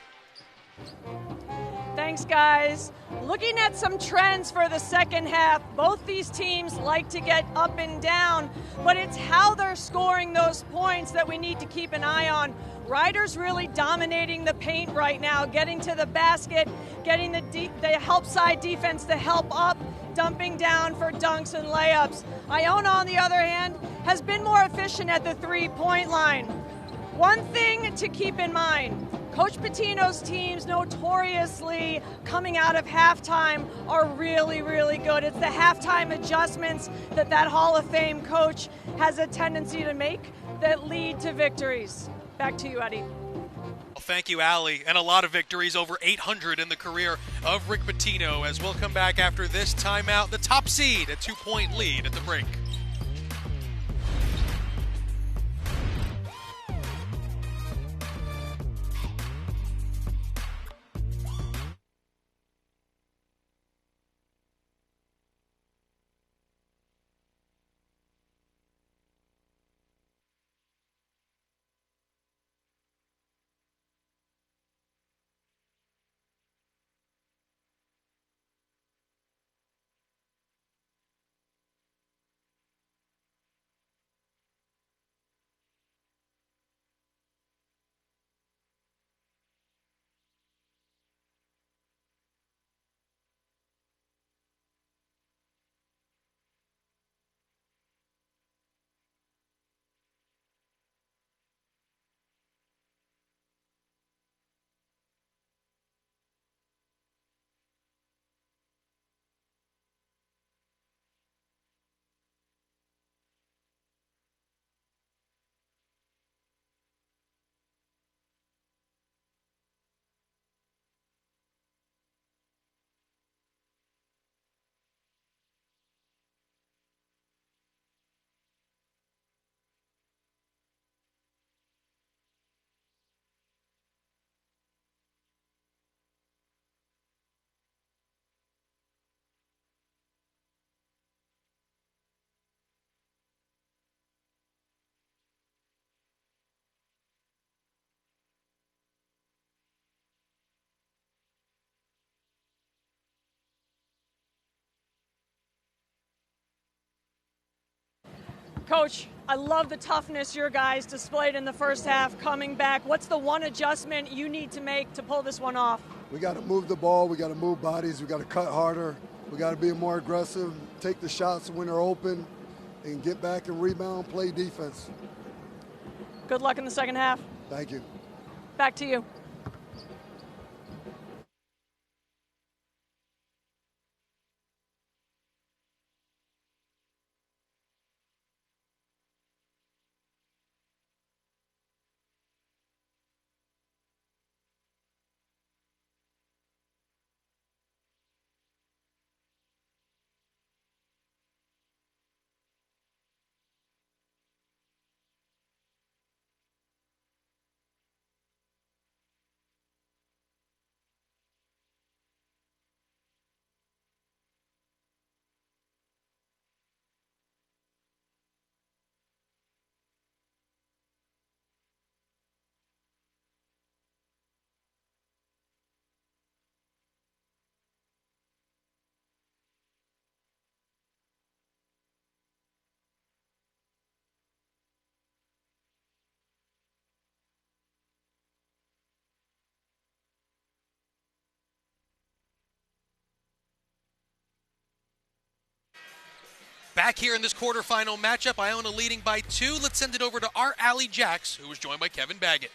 S3: Thanks, guys. Looking at some trends for the second half, both these teams like to get up and down, but it's how they're scoring those points that we need to keep an eye on. Ryder's really dominating the paint right now, getting to the basket, getting the help side defense to help up, dumping down for dunks and layups. Iona, on the other hand, has been more efficient at the three-point line. One thing to keep in mind, Coach Pitino's teams notoriously coming out of halftime are really, really good. It's the halftime adjustments that Hall of Fame coach has a tendency to make that lead to victories. Back to you, Eddie.
S1: Well, thank you, Allie. And a lot of victories, over 800 in the career of Rick Pitino. As we'll come back after this timeout, the top seed, a 2-point lead at the break.
S3: Coach, I love the toughness your guys displayed in the first half coming back. What's the one adjustment you need to make to pull this one off?
S8: We got to move the ball. We got to move bodies. We got to cut harder. We got to be more aggressive, take the shots when they're open, and get back and rebound, play defense.
S3: Good luck in the second half.
S8: Thank you.
S3: Back to you.
S1: Back here in this quarterfinal matchup, Iona leading by 2. Let's send it over to our Allie Jacks, who was joined by Kevin Baggett.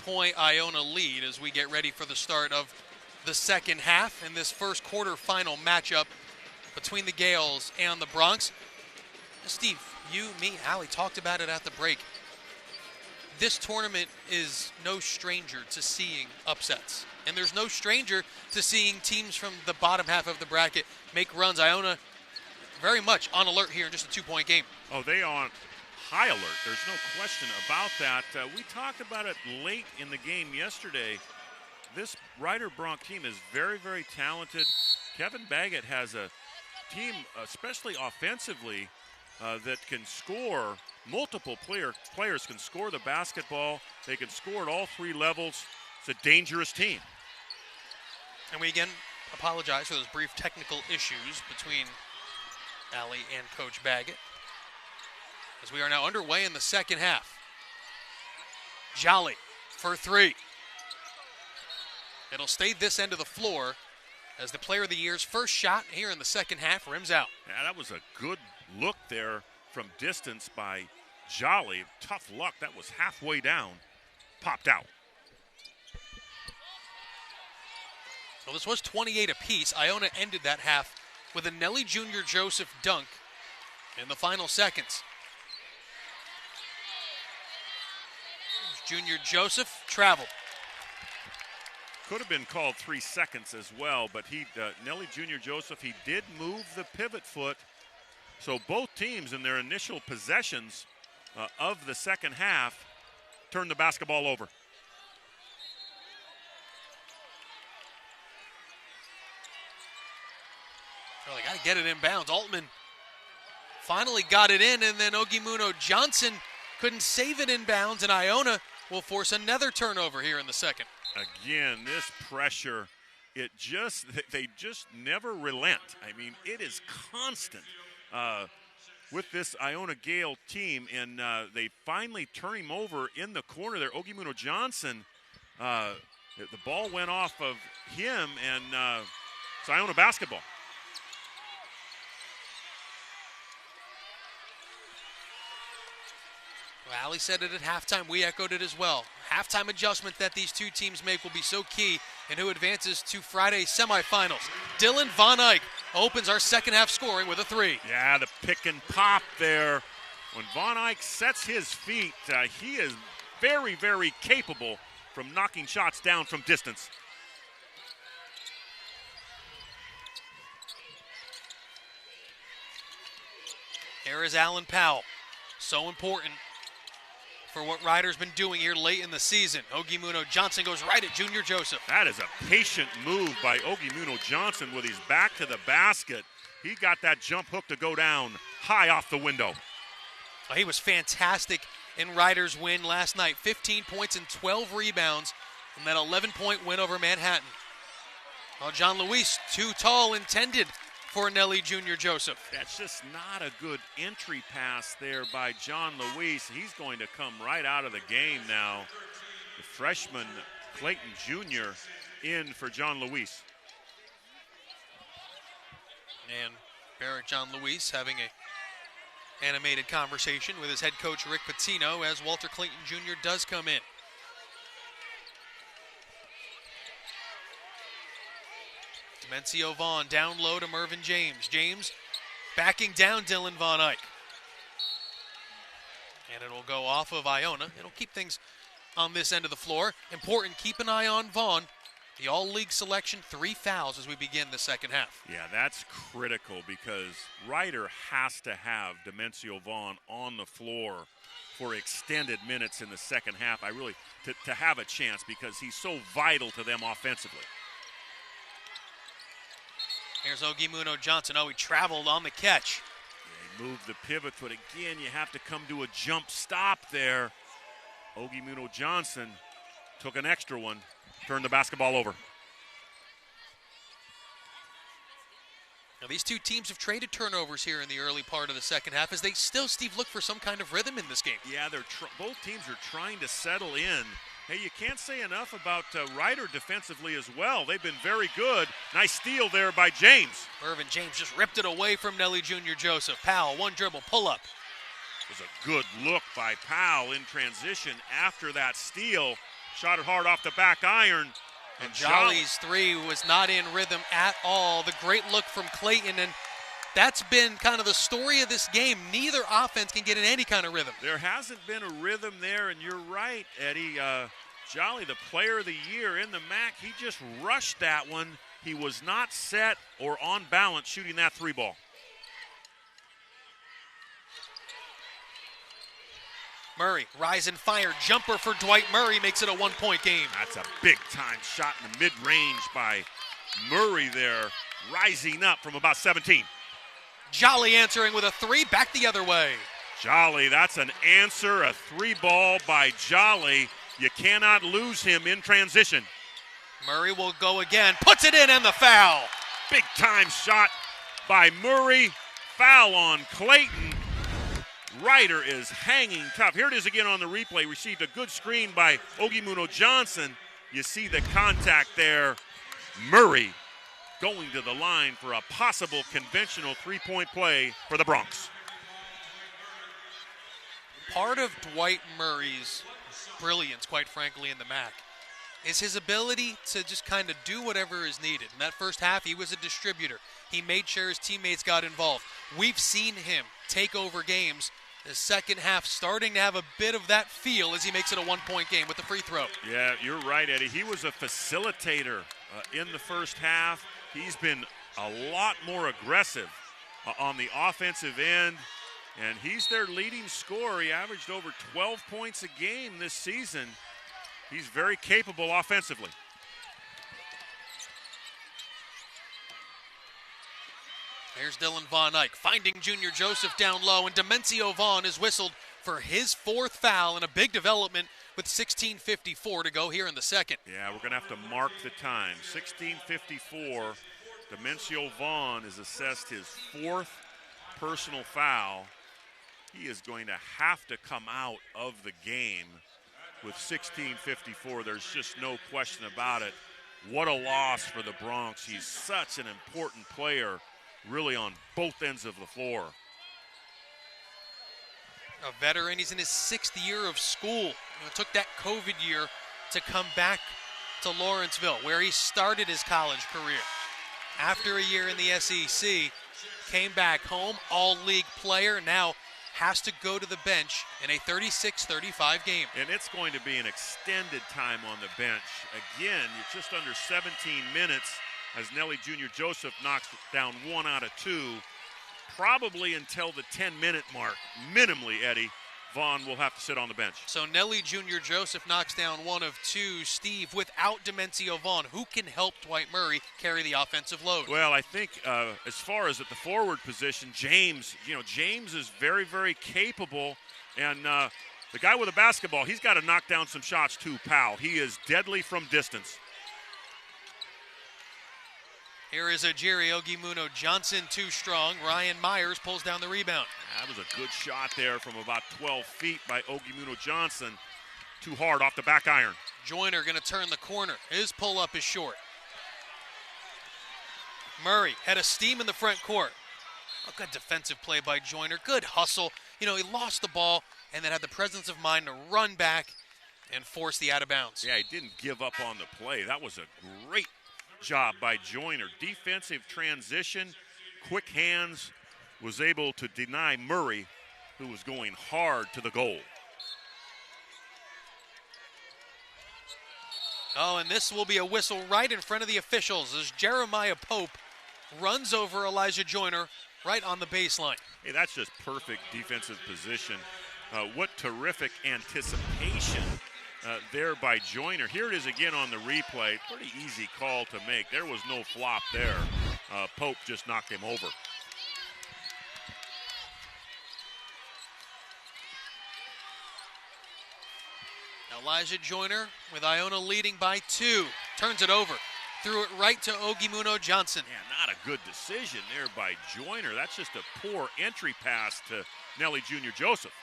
S1: Point Iona lead as we get ready for the start of the second half in this first quarterfinal matchup between the Gales and the Bronx. Steve, you, me, Allie talked about it at the break. This tournament is no stranger to seeing upsets, and there's no stranger to seeing teams from the bottom half of the bracket make runs. Iona very much on alert here in just a 2-point game.
S2: Oh, they are high alert. There's no question about that. We talked about it late in the game yesterday. This Ryder Bronx team is very, very talented. Kevin Baggett has a team, especially offensively, that can score. Multiple players can score the basketball. They can score at all 3 levels. It's a dangerous team.
S1: And we again apologize for those brief technical issues between Allie and Coach Baggett, as we are now underway in the second half. Jolly for 3. It'll stay this end of the floor as the Player of the Year's first shot here in the second half rims out.
S2: Yeah, that was a good look there from distance by Jolly. Tough luck. That was halfway down. Popped out.
S1: Well, this was 28 apiece. Iona ended that half with a Nelly Jr. Joseph dunk in the final seconds. Junior Joseph traveled.
S2: Could have been called 3 seconds as well, but Nelly Jr. Joseph, he did move the pivot foot. So both teams in their initial possessions of the second half turned the basketball over.
S1: Oh, they got to get it inbounds. Altman finally got it in, and then Ogimuno Johnson couldn't save it inbounds, and Iona will force another turnover here in the second.
S2: Again, this pressure, they just never relent. I mean, it is constant with this Iona Gale team, and they finally turn him over in the corner there. Ogimuno Johnson, the ball went off of him, and it's Iona basketball.
S1: Well, Allie said it at halftime. We echoed it as well. Halftime adjustment that these two teams make will be so key in who advances to Friday's semifinals. Dylan Von Eyck opens our second half scoring with a 3.
S2: Yeah, the pick and pop there. When Von Eyck sets his feet, he is very, very capable from knocking shots down from distance.
S1: Here is Alan Powell. So important for what Ryder's been doing here late in the season. Ogimuno Johnson goes right at Junior Joseph.
S2: That is a patient move by Ogimuno Johnson with his back to the basket. He got that jump hook to go down high off the window.
S1: He was fantastic in Ryder's win last night. 15 points and 12 rebounds in that 11-point win over Manhattan. Well, John Luis, too tall, intended for Nelly Junior Joseph.
S2: That's just not a good entry pass there by John Luis. He's going to come right out of the game now. The freshman, Clayton Jr., in for John Luis.
S1: And Barrett John Luis having a animated conversation with his head coach Rick Pitino as Walter Clayton Jr. does come in. Demencio Vaughn down low to Mervyn James. James backing down Dylan Von Eyck. And it'll go off of Iona. It'll keep things on this end of the floor. Important, keep an eye on Vaughn. The all-league selection, 3 fouls as we begin the second half.
S2: Yeah, that's critical because Ryder has to have Demencio Vaughn on the floor for extended minutes in the second half. To have a chance because he's so vital to them offensively.
S1: Here's Ogimuno Johnson. Oh, he traveled on the catch.
S2: Yeah, he moved the pivot, but again, you have to come to a jump stop there. Ogimuno Johnson took an extra one, turned the basketball over.
S1: Now, these two teams have traded turnovers here in the early part of the second half as they still, Steve, look for some kind of rhythm in this game.
S2: Yeah, both teams are trying to settle in. Hey, you can't say enough about Ryder defensively as well. They've been very good. Nice steal there by James.
S1: Mervyn James just ripped it away from Nelly Junior Joseph. Powell, one dribble, pull up.
S2: It was a good look by Powell in transition after that steal. Shot it hard off the back iron.
S1: And Jolly's three was not in rhythm at all. The great look from Clayton, and that's been kind of the story of this game. Neither offense can get in any kind of rhythm.
S2: There hasn't been a rhythm there, and you're right, Eddie. Jolly, the player of the year in the MAAC, he just rushed that one. He was not set or on balance shooting that three ball.
S1: Murray, rise and fire. Jumper for Dwight Murray makes it a 1-point game.
S2: That's a big-time shot in the mid-range by Murray there, rising up from about 17.
S1: Jolly answering with a three, back the other way.
S2: Jolly, that's an answer, a three ball by Jolly. You cannot lose him in transition.
S1: Murray will go again, puts it in, and the foul.
S2: Big-time shot by Murray. Foul on Clayton. Ryder is hanging tough. Here it is again on the replay. Received a good screen by Ogimuno Johnson. You see the contact there. Murray going to the line for a possible conventional three-point play for the Bronx.
S1: Part of Dwight Murray's brilliance, quite frankly, in the MAAC is his ability to just kind of do whatever is needed. In that first half, he was a distributor. He made sure his teammates got involved. We've seen him take over games. The second half starting to have a bit of that feel as he makes it a 1-point game with the free throw.
S2: Yeah, you're right, Eddie. He was a facilitator in the first half. He's been a lot more aggressive on the offensive end, and he's their leading scorer. He averaged over 12 points a game this season. He's very capable offensively.
S1: There's Dylan Von Eyck finding Junior Joseph down low, and Demencio Vaughn is whistled for his 4th foul and a big development with 16:54 to go here in the second.
S2: Yeah, we're going to have to mark the time. 16:54. Demencio Vaughn has assessed his 4th personal foul. He is going to have to come out of the game with 16:54. There's just no question about it. What a loss for the Bronx. He's such an important player, really on both ends of the floor.
S1: A veteran, he's in his 6th year of school. It took that COVID year to come back to Lawrenceville, where he started his college career. After a year in the SEC, came back home, all-league player, now has to go to the bench in a 36-35 game.
S2: And it's going to be an extended time on the bench. Again, it's just under 17 minutes as Nelly Junior Joseph knocks down 1 out of 2, probably until the 10-minute mark, minimally, Eddie, Vaughn will have to sit on the bench.
S1: So Nelly Jr. Joseph knocks down one of two. Steve, without Demencio Vaughn, who can help Dwight Murray carry the offensive load?
S2: Well, I think as far as at the forward position, James is very, very capable. And the guy with the basketball, he's got to knock down some shots too, Powell. He is deadly from distance.
S1: Here is Ajiri Ogimuno Johnson, too strong. Ryan Myers pulls down the rebound.
S2: That was a good shot there from about 12 feet by Ogimuno Johnson. Too hard off the back iron.
S1: Joyner going to turn the corner. His pull-up is short. Murray had a steam in the front court. A good defensive play by Joyner. Good hustle. He lost the ball and then had the presence of mind to run back and force the out of bounds.
S2: Yeah, he didn't give up on the play. That was a great job by Joyner. Defensive transition, quick hands, was able to deny Murray, who was going hard to the goal.
S1: Oh, and this will be a whistle right in front of the officials as Jeremiah Pope runs over Elijah Joyner right on the baseline.
S2: Hey, that's just perfect defensive position. What terrific anticipation there by Joyner. Here it is again on the replay. Pretty easy call to make. There was no flop there. Pope just knocked him over.
S1: Elijah Joyner with Iona leading by 2. Turns it over. Threw it right to Ogimuno Johnson.
S2: Yeah, not a good decision there by Joyner. That's just a poor entry pass to Nelly Jr. Joseph.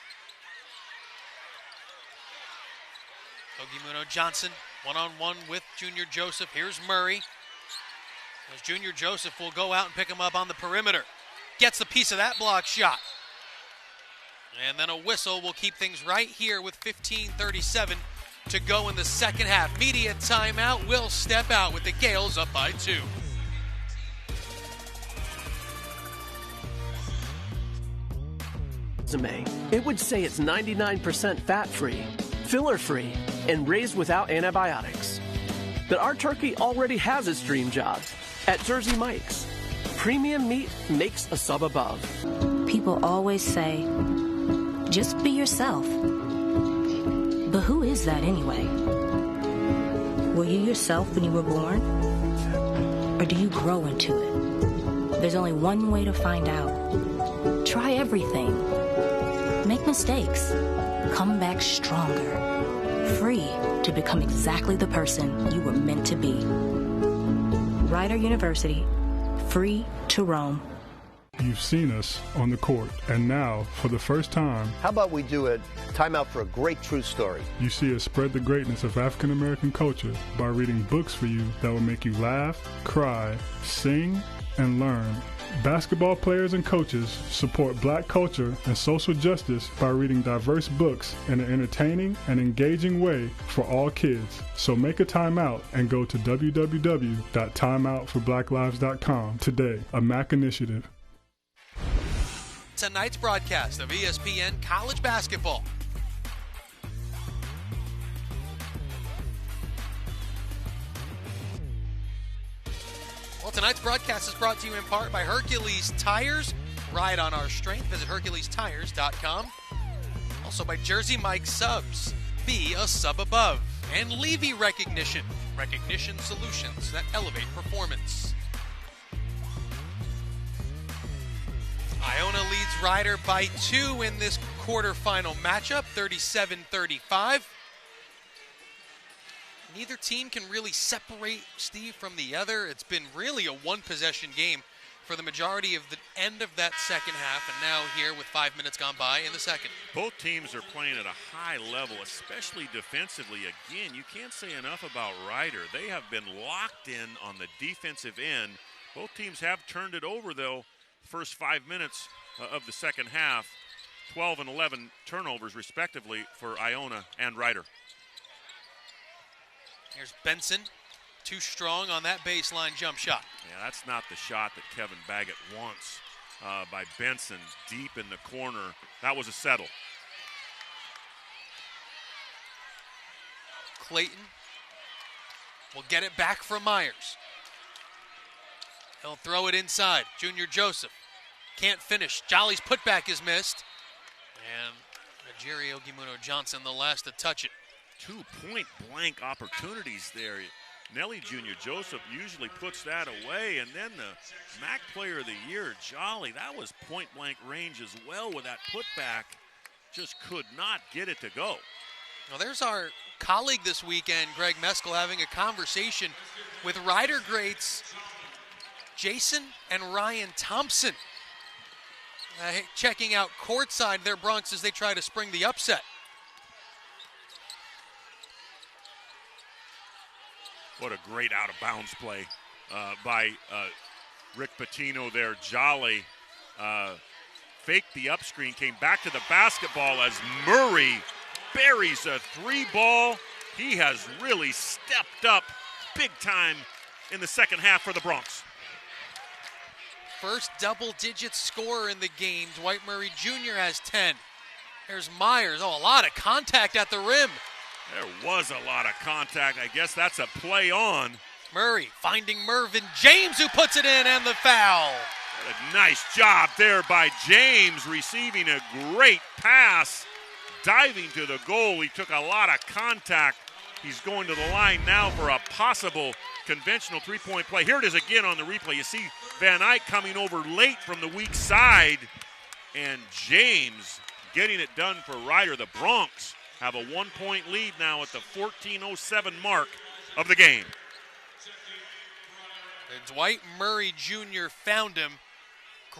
S1: Ogimuno Johnson one-on-one with Junior Joseph. Here's Murray. As Junior Joseph will go out and pick him up on the perimeter. Gets the piece of that block shot. And then a whistle will keep things right here with 15:37 to go in the second half. Media timeout will step out with the Gales up by 2.
S9: It would say it's 99% fat-free, filler-free, and raised without antibiotics. But our turkey already has its dream job at Jersey Mike's. Premium meat makes a sub above.
S10: People always say, just be yourself. But who is that anyway? Were you yourself when you were born? Or do you grow into it? There's only one way to find out. Try everything. Make mistakes. Come back stronger. Free to become exactly the person you were meant to be. Rider University. Free to roam.
S11: You've seen us on the court, and now, for the first time,
S7: How about we do a timeout for a great true story?
S11: you see us spread the greatness of African American culture by reading books for you that will make you laugh, cry, sing, and learn. Basketball players and coaches support black culture and social justice by reading diverse books in an entertaining and engaging way for all kids. So make a timeout and go to www.timeoutforblacklives.com today, a MAAC initiative.
S1: Tonight's broadcast of ESPN College Basketball. Well, tonight's broadcast is brought to you in part by Hercules Tires. Ride on our strength. Visit HerculesTires.com. Also by Jersey Mike Subs. Be a sub above. And Levy Recognition. Recognition solutions that elevate performance. Iona leads Rider by 2 in this quarterfinal matchup, 37-35. Neither team can really separate Steve from the other. It's been really a one-possession game for the majority of the end of that second half, and now here with 5 minutes gone by in the second.
S2: Both teams are playing at a high level, especially defensively. Again, you can't say enough about Rider. They have been locked in on the defensive end. Both teams have turned it over, though. First 5 minutes of the second half, 12 and 11 turnovers respectively for Iona and Rider.
S1: Here's Benson, too strong on that baseline jump shot.
S2: Yeah, that's not the shot that Kevin Baggett wants by Benson deep in the corner. That was a settle.
S1: Clayton will get it back from Myers. He'll throw it inside. Junior Joseph can't finish. Jolly's putback is missed. And Jerry Ogimuno Johnson, the last to touch it.
S2: 2 point-blank opportunities there. Nelly Jr. Joseph usually puts that away, and then the MAAC Player of the Year, Jolly, that was point-blank range as well with that putback. Just could not get it to go.
S1: Well, there's our colleague this weekend, Greg Meskel, having a conversation with Rider greats Jason and Ryan Thompson, checking out courtside their Bronx as they try to spring the upset.
S2: What a great out-of-bounds play by Rick Pitino there. Jolly faked the up screen, came back to the basketball as Murray buries a 3-ball. He has really stepped up big time in the second half for the Bronx.
S1: First double-digit scorer in the game. Dwight Murray Jr. has 10. There's Myers. Oh, a lot of contact at the rim.
S2: There was a lot of contact. I guess that's a play on.
S1: Murray finding Mervyn James, who puts it in, and the foul.
S2: A nice job there by James, receiving a great pass, diving to the goal. He took a lot of contact. He's going to the line now for a possible conventional three-point play. Here it is again on the replay. You see Van Eyck coming over late from the weak side, and James getting it done for Ryder. The Bronx have a 1-point lead now at the 14:07 mark of the game.
S1: And Dwight Murray Jr. found him.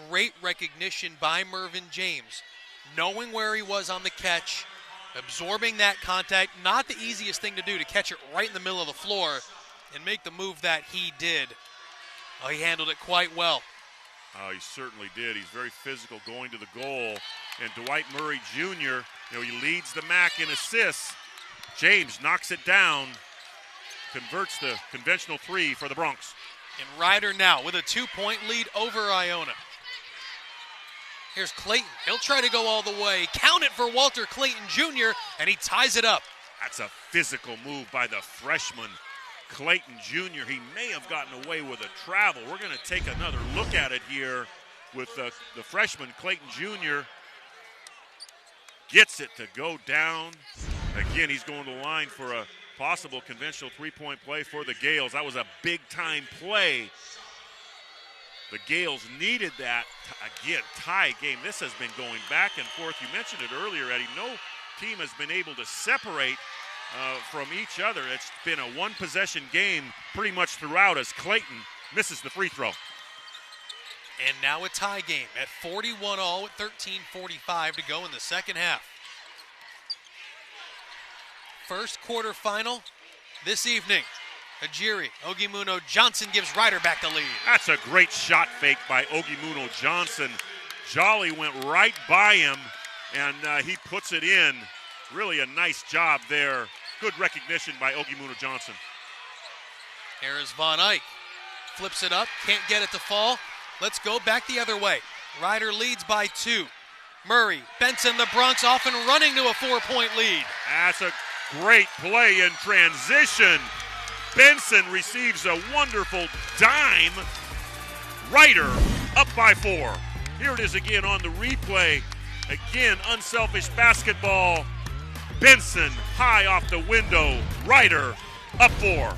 S1: Great recognition by Mervyn James, knowing where he was on the catch, absorbing that contact. Not the easiest thing to do, to catch it right in the middle of the floor and make the move that he did. Oh, he handled it quite well.
S2: Oh, he certainly did. He's very physical going to the goal. And Dwight Murray Jr., he leads the MAAC in assists. James knocks it down, converts the conventional 3 for the Bronx.
S1: And Ryder now with a 2-point lead over Iona. Here's Clayton. He'll try to go all the way. Count it for Walter Clayton Jr., and he ties it up.
S2: That's a physical move by the freshman, Clayton Jr. He may have gotten away with a travel. We're going to take another look at it here with the freshman, Clayton Jr. Gets it to go down. Again, he's going to the line for a possible conventional three-point play for the Gales. That was a big-time play. The Gales needed that. Again, tie game. This has been going back and forth. You mentioned it earlier, Eddie. No team has been able to separate from each other. It's been a one-possession game pretty much throughout as Clayton misses the free throw.
S1: And now a tie game at 41-all with 13:45 to go in the second half. First quarterfinal this evening. Ajiri Ogimuno Johnson gives Ryder back the lead.
S2: That's a great shot fake by Ogimuno Johnson. Jolly went right by him, and he puts it in. Really a nice job there. Good recognition by Ogimuno Johnson.
S1: Here is Von Eyck. Flips it up, can't get it to fall. Let's go back the other way. Ryder leads by 2. Murray, Benson, the Bronx off and running to a 4-point lead.
S2: That's a great play in transition. Benson receives a wonderful dime. Ryder up by 4. Here it is again on the replay. Again, unselfish basketball. Benson high off the window. Ryder up 4.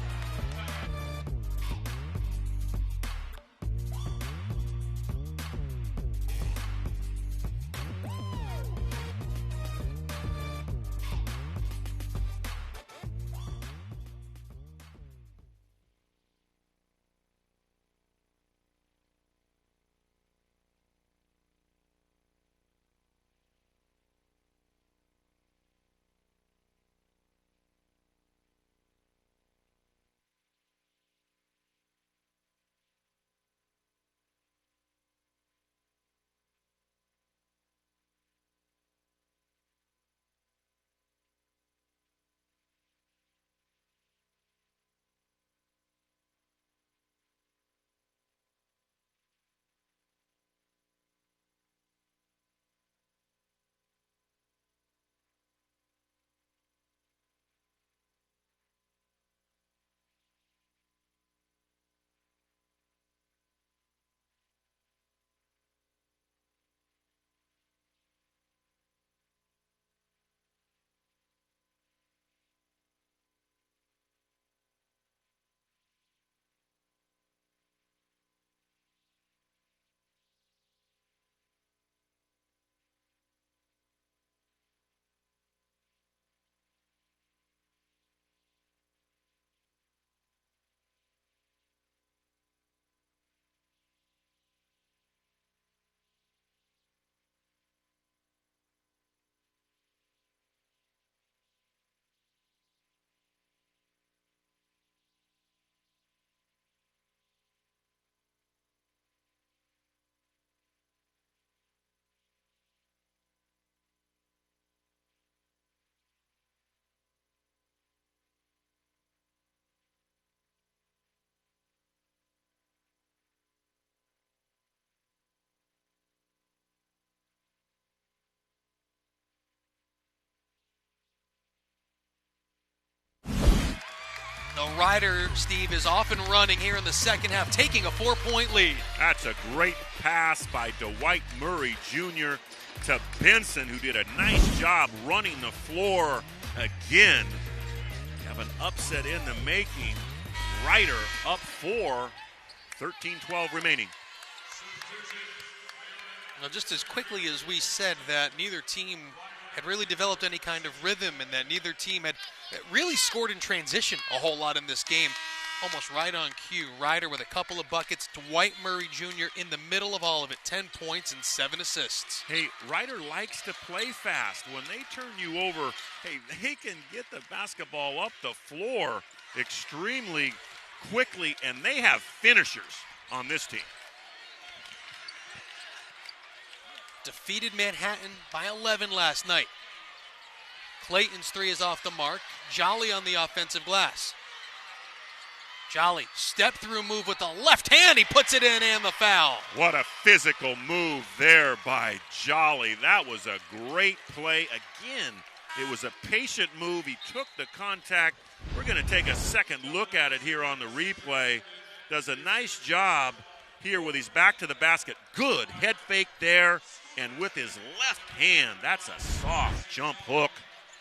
S1: The Ryder, Steve, is off and running here in the second half, taking a 4-point lead.
S2: That's a great pass by Dwight Murray Jr. to Benson, who did a nice job running the floor again. Have an upset in the making. Ryder up 4, 13-12 remaining.
S1: Now, just as quickly as we said that neither team had really developed any kind of rhythm and that neither team had really scored in transition a whole lot in this game, almost right on cue. Ryder with a couple of buckets. Dwight Murray Jr. in the middle of all of it, 10 points and 7 assists.
S2: Hey, Ryder likes to play fast. When they turn you over, hey, they can get the basketball up the floor extremely quickly, and they have finishers on this team.
S1: Defeated Manhattan by 11 last night. Clayton's three is off the mark. Jolly on the offensive glass. Jolly, step-through move with the left hand. He puts it in and the foul.
S2: What a physical move there by Jolly. That was a great play. Again, it was a patient move. He took the contact. We're going to take a second look at it here on the replay. Does a nice job here with his back to the basket. Good head fake there. And with his left hand, that's a soft jump hook.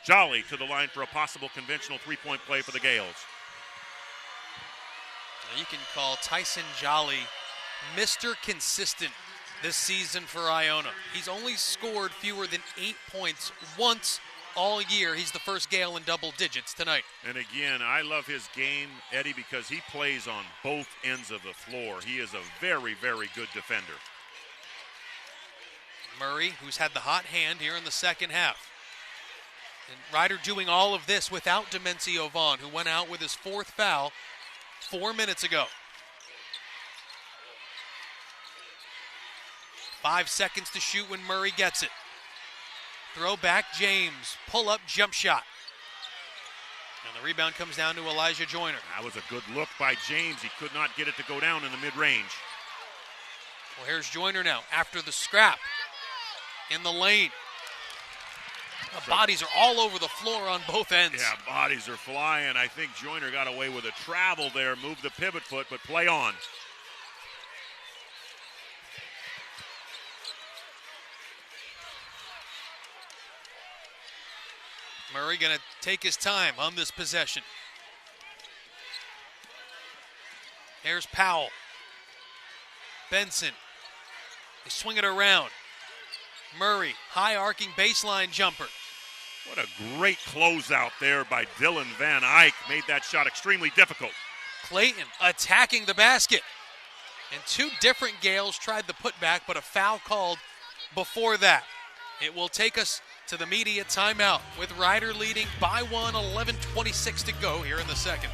S2: Jolly to the line for a possible conventional three-point play for the Gales.
S1: You can call Tyson Jolly Mr. Consistent this season for Iona. He's only scored fewer than 8 points once all year. He's the first Gale in double digits tonight.
S2: And again, I love his game, Eddie, because he plays on both ends of the floor. He is a very, very good defender.
S1: Murray, who's had the hot hand here in the second half. And Ryder doing all of this without Demencio Vaughn, who went out with his fourth foul 4 minutes ago. 5 seconds to shoot when Murray gets it. Throw back, James. Pull up, jump shot. And the rebound comes down to Elijah Joyner.
S2: That was a good look by James. He could not get it to go down in the mid-range.
S1: Well, here's Joyner now after the scrap in the lane. The bodies are all over the floor on both ends.
S2: Yeah, bodies are flying. I think Joyner got away with a travel there, moved the pivot foot, but play on.
S1: Murray going to take his time on this possession. There's Powell. Benson. They swing it around. Murray, high arcing baseline jumper.
S2: What a great closeout there by Dylan Van Eyck. Made that shot extremely difficult.
S1: Clayton attacking the basket. And two different Gales tried the putback, but a foul called before that. It will take us to the media timeout with Ryder leading by 1, 11:26 to go here in the second.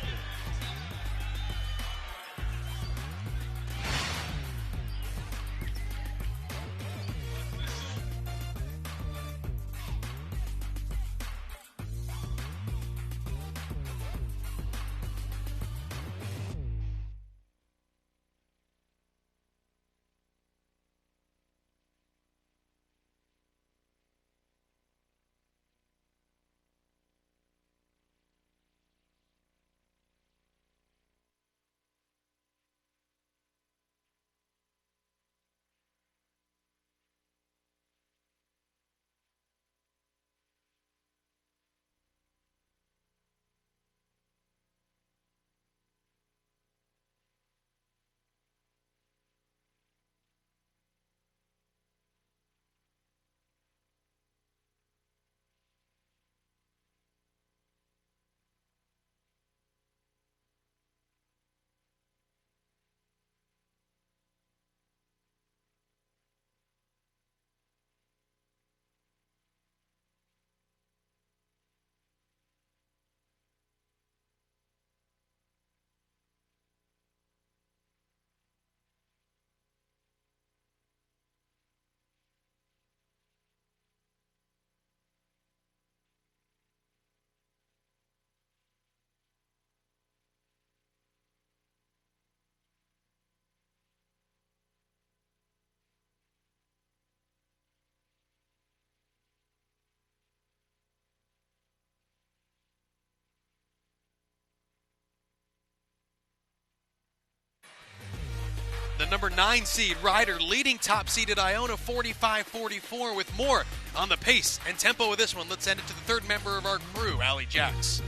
S1: the number 9 seed Ryder leading top seeded Iona 45-44 with more on the pace and tempo of this one. Let's send it to the third member of our crew, Allie Jacks.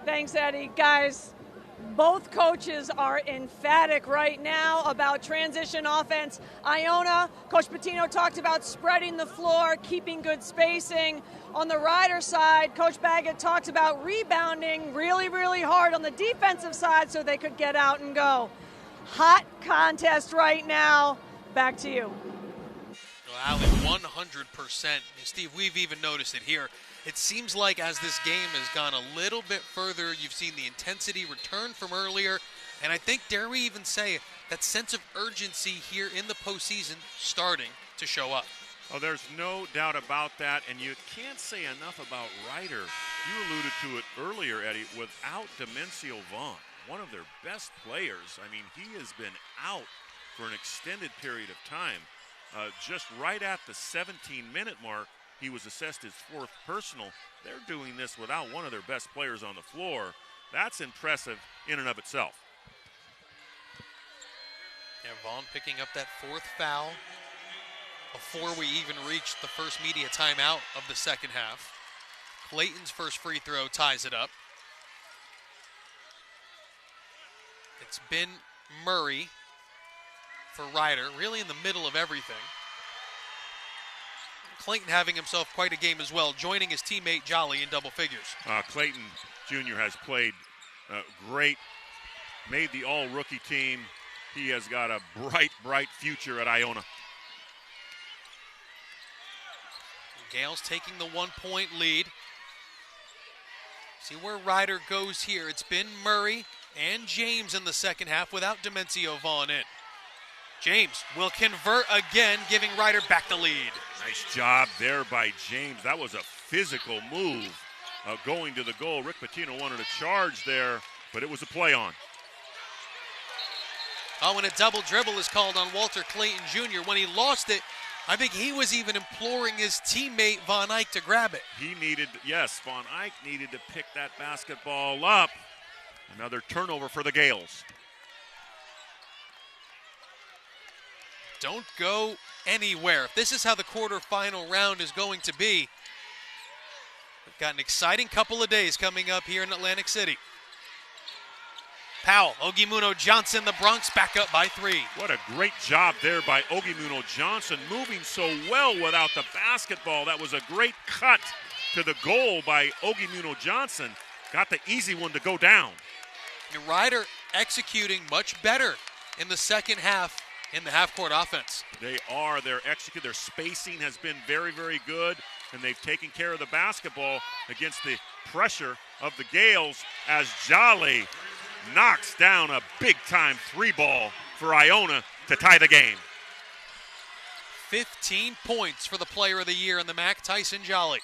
S3: Thanks, Eddie. Guys, both coaches are emphatic right now about transition offense. Iona, Coach Patino talked about spreading the floor, keeping good spacing. On the Ryder side, Coach Baggett talked about rebounding really, really hard on the defensive side so they could get out and go. Hot contest right now. Back to you.
S1: Well, Allie, 100%. Steve, we've even noticed it here. It seems like as this game has gone a little bit further, you've seen the intensity return from earlier, and I think, dare we even say, that sense of urgency here in the postseason starting to show up.
S2: Oh, there's no doubt about that, and you can't say enough about Ryder. You alluded to it earlier, Eddie, without Demencio Vaughn, one of their best players. I mean, he has been out for an extended period of time. Just right at the 17-minute mark, he was assessed his 4th personal. They're doing this without one of their best players on the floor. That's impressive in and of itself.
S1: Yeah, Vaughn picking up that 4th foul before we even reached the first media timeout of the second half. Clayton's first free throw ties it up. It's been Murray for Ryder, really in the middle of everything. Clayton having himself quite a game as well, joining his teammate Jolly in double figures.
S2: Clayton Jr. has played great, made the all-rookie team. He has got a bright, bright future at Iona.
S1: Gales taking the 1-point lead. See where Ryder goes here. It's been Murray and James in the second half without Demencio Vaughn in. James will convert again, giving Ryder back the lead.
S2: Nice job there by James. That was a physical move going to the goal. Rick Pitino wanted a charge there, but it was a play on.
S1: Oh, and a double dribble is called on Walter Clayton Jr. When he lost it, I think he was even imploring his teammate Von Eyck to grab it.
S2: Von Eyck needed to pick that basketball up. Another turnover for the Gales.
S1: Don't go anywhere. If this is how the quarterfinal round is going to be, we've got an exciting couple of days coming up here in Atlantic City. Powell, Ogimuno Johnson, the Bronx back up by 3.
S2: What a great job there by Ogimuno Johnson, moving so well without the basketball. That was a great cut to the goal by Ogimuno Johnson. Got the easy one to go down.
S1: And Ryder executing much better in the second half in the half-court offense.
S2: They are. Their spacing has been very, very good, and they've taken care of the basketball against the pressure of the Gales as Jolly knocks down a big-time 3-ball for Iona to tie the game.
S1: 15 points for the player of the year in the MAAC, Tyson Jolly.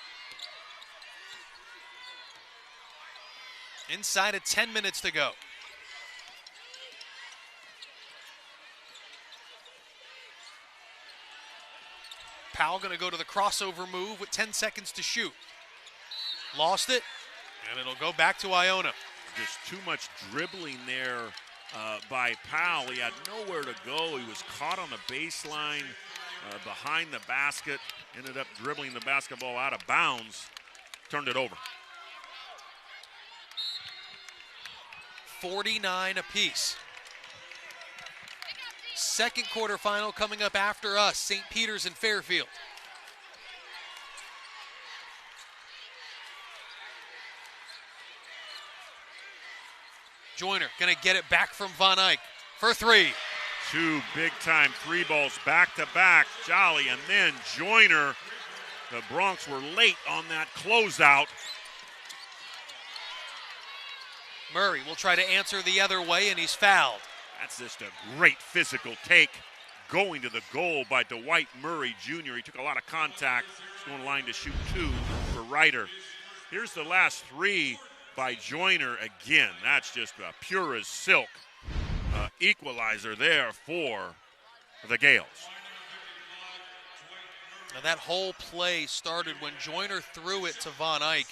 S1: Inside of 10 minutes to go. Powell going to go to the crossover move with 10 seconds to shoot. Lost it, and it'll go back to Iona.
S2: Just too much dribbling there by Powell. He had nowhere to go. He was caught on the baseline behind the basket, ended up dribbling the basketball out of bounds, turned it over.
S1: 49 apiece. Second quarterfinal coming up after us, St. Peter's and Fairfield. Joyner going to get it back from Von Eyck for 3.
S2: 2 big-time 3-balls back-to-back. Jolly and then Joyner. The Bronx were late on that closeout.
S1: Murray will try to answer the other way, and he's fouled.
S2: That's just a great physical take going to the goal by Dwight Murray Jr. He took a lot of contact. He's going line to shoot 2 for Ryder. Here's the last 3 by Joyner again. That's just a pure as silk equalizer there for the Gales.
S1: Now that whole play started when Joyner threw it to Von Eyck.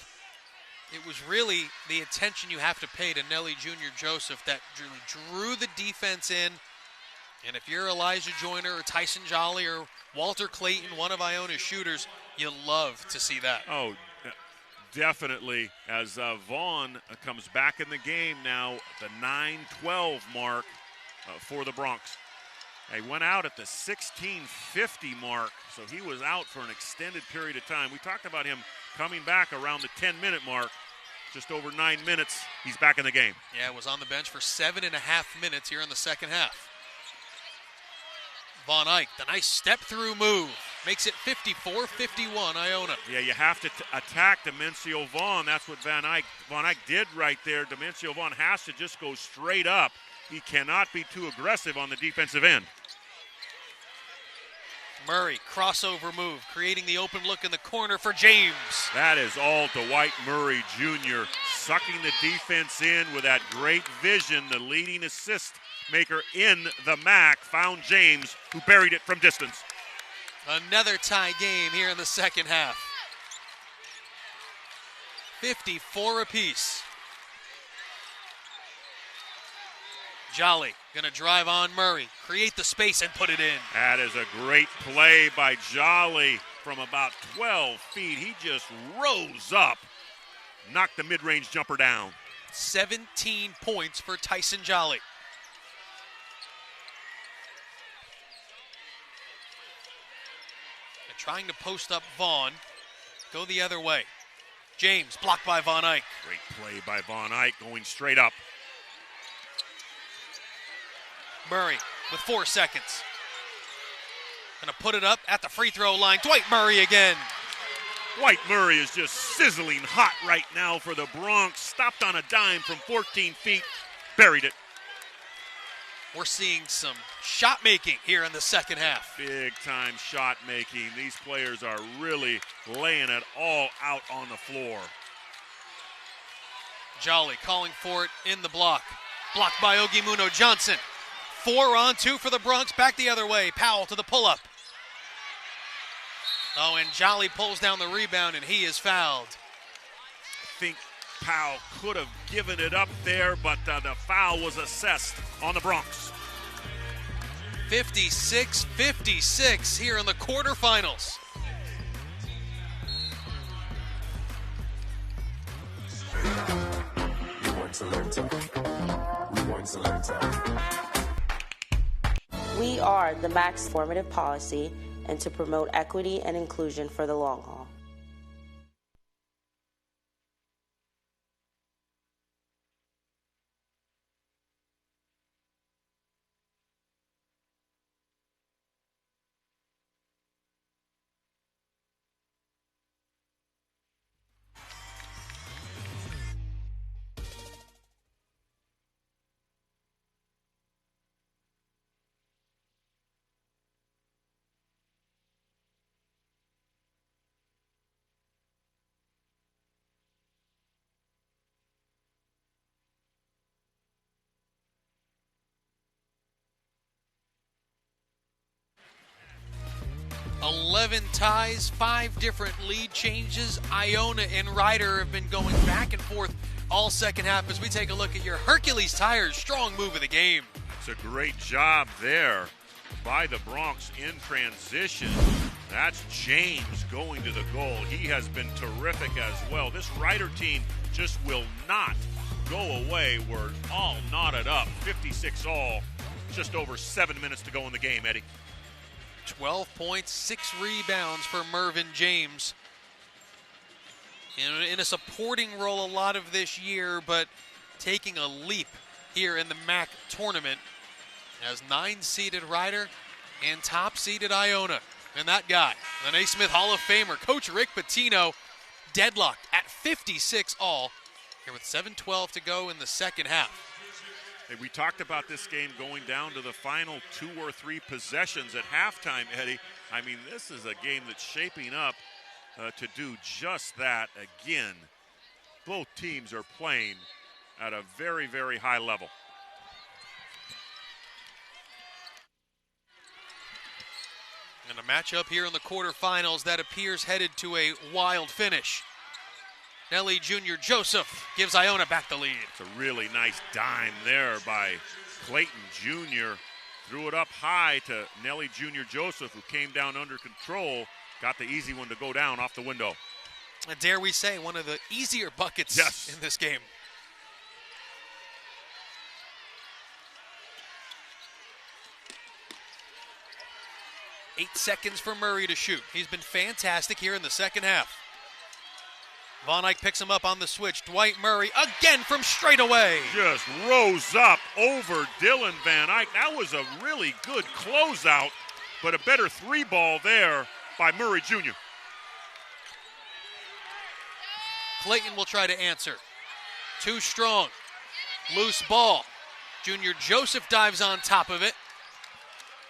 S1: it was really the attention you have to pay to Nelly Jr. Joseph that really drew the defense in. And if you're Elijah Joyner or Tyson Jolly or Walter Clayton, one of Iona's shooters, you love to see that.
S2: Oh, definitely. As Vaughn comes back in the game now, the 9-12 mark for the Bronx. He went out at the 16:50 mark, so he was out for an extended period of time. We talked about him coming back around the 10-minute mark. Just over 9 minutes, he's back in the game.
S1: Yeah, was on the bench for 7.5 minutes here in the second half. Von Eyck, the nice step-through move. Makes it 54-51, Iona.
S2: Yeah, you have to attack Demencio Vaughn. That's what Von Eyck did right there. Demencio Vaughn has to just go straight up. He cannot be too aggressive on the defensive end.
S1: Murray, crossover move, creating the open look in the corner for James.
S2: That is all Dwight Murray Jr. sucking the defense in with that great vision. The leading assist maker in the MAAC found James, who buried it from distance.
S1: Another tie game here in the second half. 54 apiece. Jolly gonna drive on Murray, create the space and put it in.
S2: That is a great play by Jolly from about 12 feet. He just rose up, knocked the mid-range jumper down.
S1: 17 points for Tyson Jolly. And trying to post up Vaughn, go the other way. James blocked by Von Eyck.
S2: Great play by Von Eyck going straight up.
S1: Murray with 4 seconds. Gonna put it up at the free throw line. Dwight Murray again.
S2: Dwight Murray is just sizzling hot right now for the Bronx. Stopped on a dime from 14 feet, buried it.
S1: We're seeing some shot making here in the second half.
S2: Big time shot making. These players are really laying it all out on the floor.
S1: Jolly calling for it in the block. Blocked by Ogimuno Johnson. 4-on-2 for the Bronx, back the other way. Powell to the pull-up. Oh, and Jolly pulls down the rebound, and he is fouled.
S2: I think Powell could have given it up there, but the foul was assessed on the Bronx.
S1: 56-56 here in the quarterfinals.
S12: We are the MAAC's formative policy and to promote equity and inclusion for the long haul.
S1: Eleven ties, 5 different lead changes. Iona and Ryder have been going back and forth all second half as we take a look at your Hercules Tires strong move of the game.
S2: It's a great job there by the Bronx in transition. That's James going to the goal. He has been terrific as well. This Ryder team just will not go away. We're all knotted up. 56 all. Just over 7 minutes to go in the game, Eddie.
S1: 12 points, 6 rebounds for Mervyn James. In a supporting role a lot of this year, but taking a leap here in the MAAC tournament as 9-seeded Ryder and top-seeded Iona. And that guy, the Naismith Hall of Famer, Coach Rick Pitino, deadlocked at 56 all here with 7:12 to go in the second half.
S2: Hey, we talked about this game going down to the final 2 or 3 possessions at halftime, Eddie. I mean, this is a game that's shaping up to do just that again. Both teams are playing at a very, very high level.
S1: And a matchup here in the quarterfinals that appears headed to a wild finish. Nelly Jr. Joseph gives Iona back the lead.
S2: It's a really nice dime there by Clayton Jr. Threw it up high to Nelly Jr. Joseph, who came down under control. Got the easy one to go down off the window.
S1: Dare we say, one of the easier buckets in this game. Eight seconds for Murray to shoot. He's been fantastic here in the second half. Von Eyck picks him up on the switch. Dwight Murray again from straight away.
S2: Just rose up over Dylan Van Eyck. That was a really good closeout, but a better three ball there by Murray Jr.
S1: Clayton will try to answer. Too strong. Loose ball. Junior Joseph dives on top of it.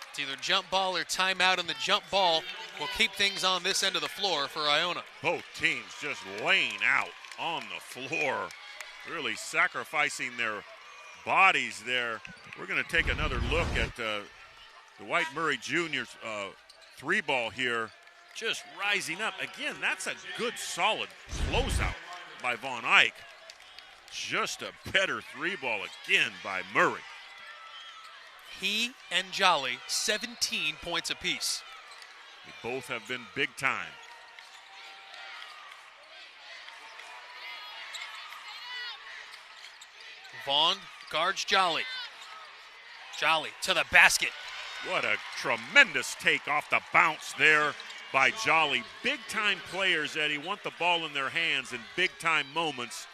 S1: It's either jump ball or timeout, and the jump ball will keep things on this end of the floor for Iona.
S2: Both teams just laying out on the floor, really sacrificing their bodies there. We're going to take another look at Dwight Murray Jr.'s three ball here, just rising up. Again, that's a good, solid closeout by Von Eyck. Just a better three ball again by Murray.
S1: He and Jolly, 17 points apiece.
S2: They both have been big time.
S1: Vaughn guards Jolly. Jolly to the basket.
S2: What a tremendous take off the bounce there by Jolly. Big-time players, Eddie, want the ball in their hands in big-time moments.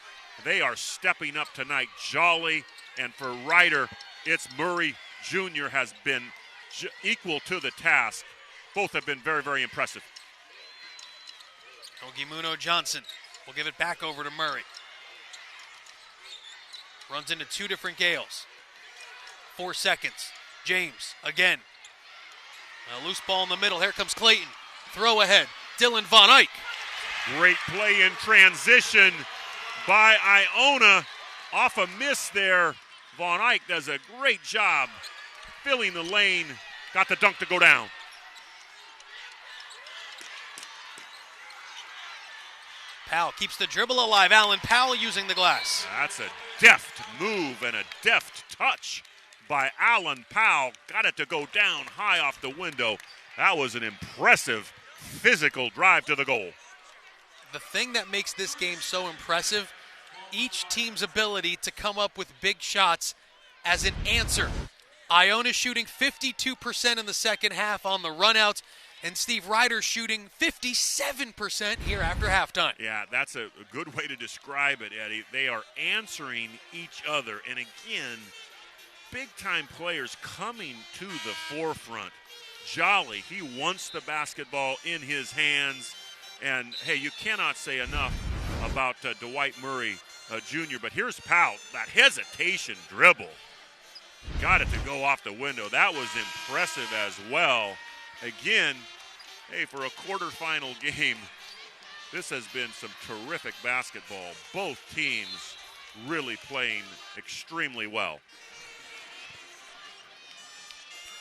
S2: They are stepping up tonight. Jolly, and for Ryder, it's Murray Jr. has been equal to the task. Both have been very, very impressive.
S1: Ogimuno Johnson will give it back over to Murray. Runs into two different Gales. 4 seconds. James again. A loose ball in the middle. Here comes Clayton. Throw ahead. Dylan Von Eyck.
S2: Great play in transition by Iona. Off a miss there. Von Eyck does a great job filling the lane. Got the dunk to go down.
S1: Powell keeps the dribble alive. Allen Powell using the glass.
S2: That's a deft move and a deft touch by Allen Powell. Got it to go down high off the window. That was an impressive physical drive to the goal.
S1: The thing that makes this game so impressive, each team's ability to come up with big shots as an answer. Iona shooting 52% in the second half on the runouts, and Steve Ryder shooting 57% here after halftime.
S2: Yeah, that's a good way to describe it, Eddie. They are answering each other. And again, big-time players coming to the forefront. Jolly, he wants the basketball in his hands. And, hey, you cannot say enough about Dwight Murray Jr. But here's Powell, that hesitation dribble. Got it to go off the window. That was impressive as well. Again, hey, for a quarterfinal game, this has been some terrific basketball. Both teams really playing extremely well.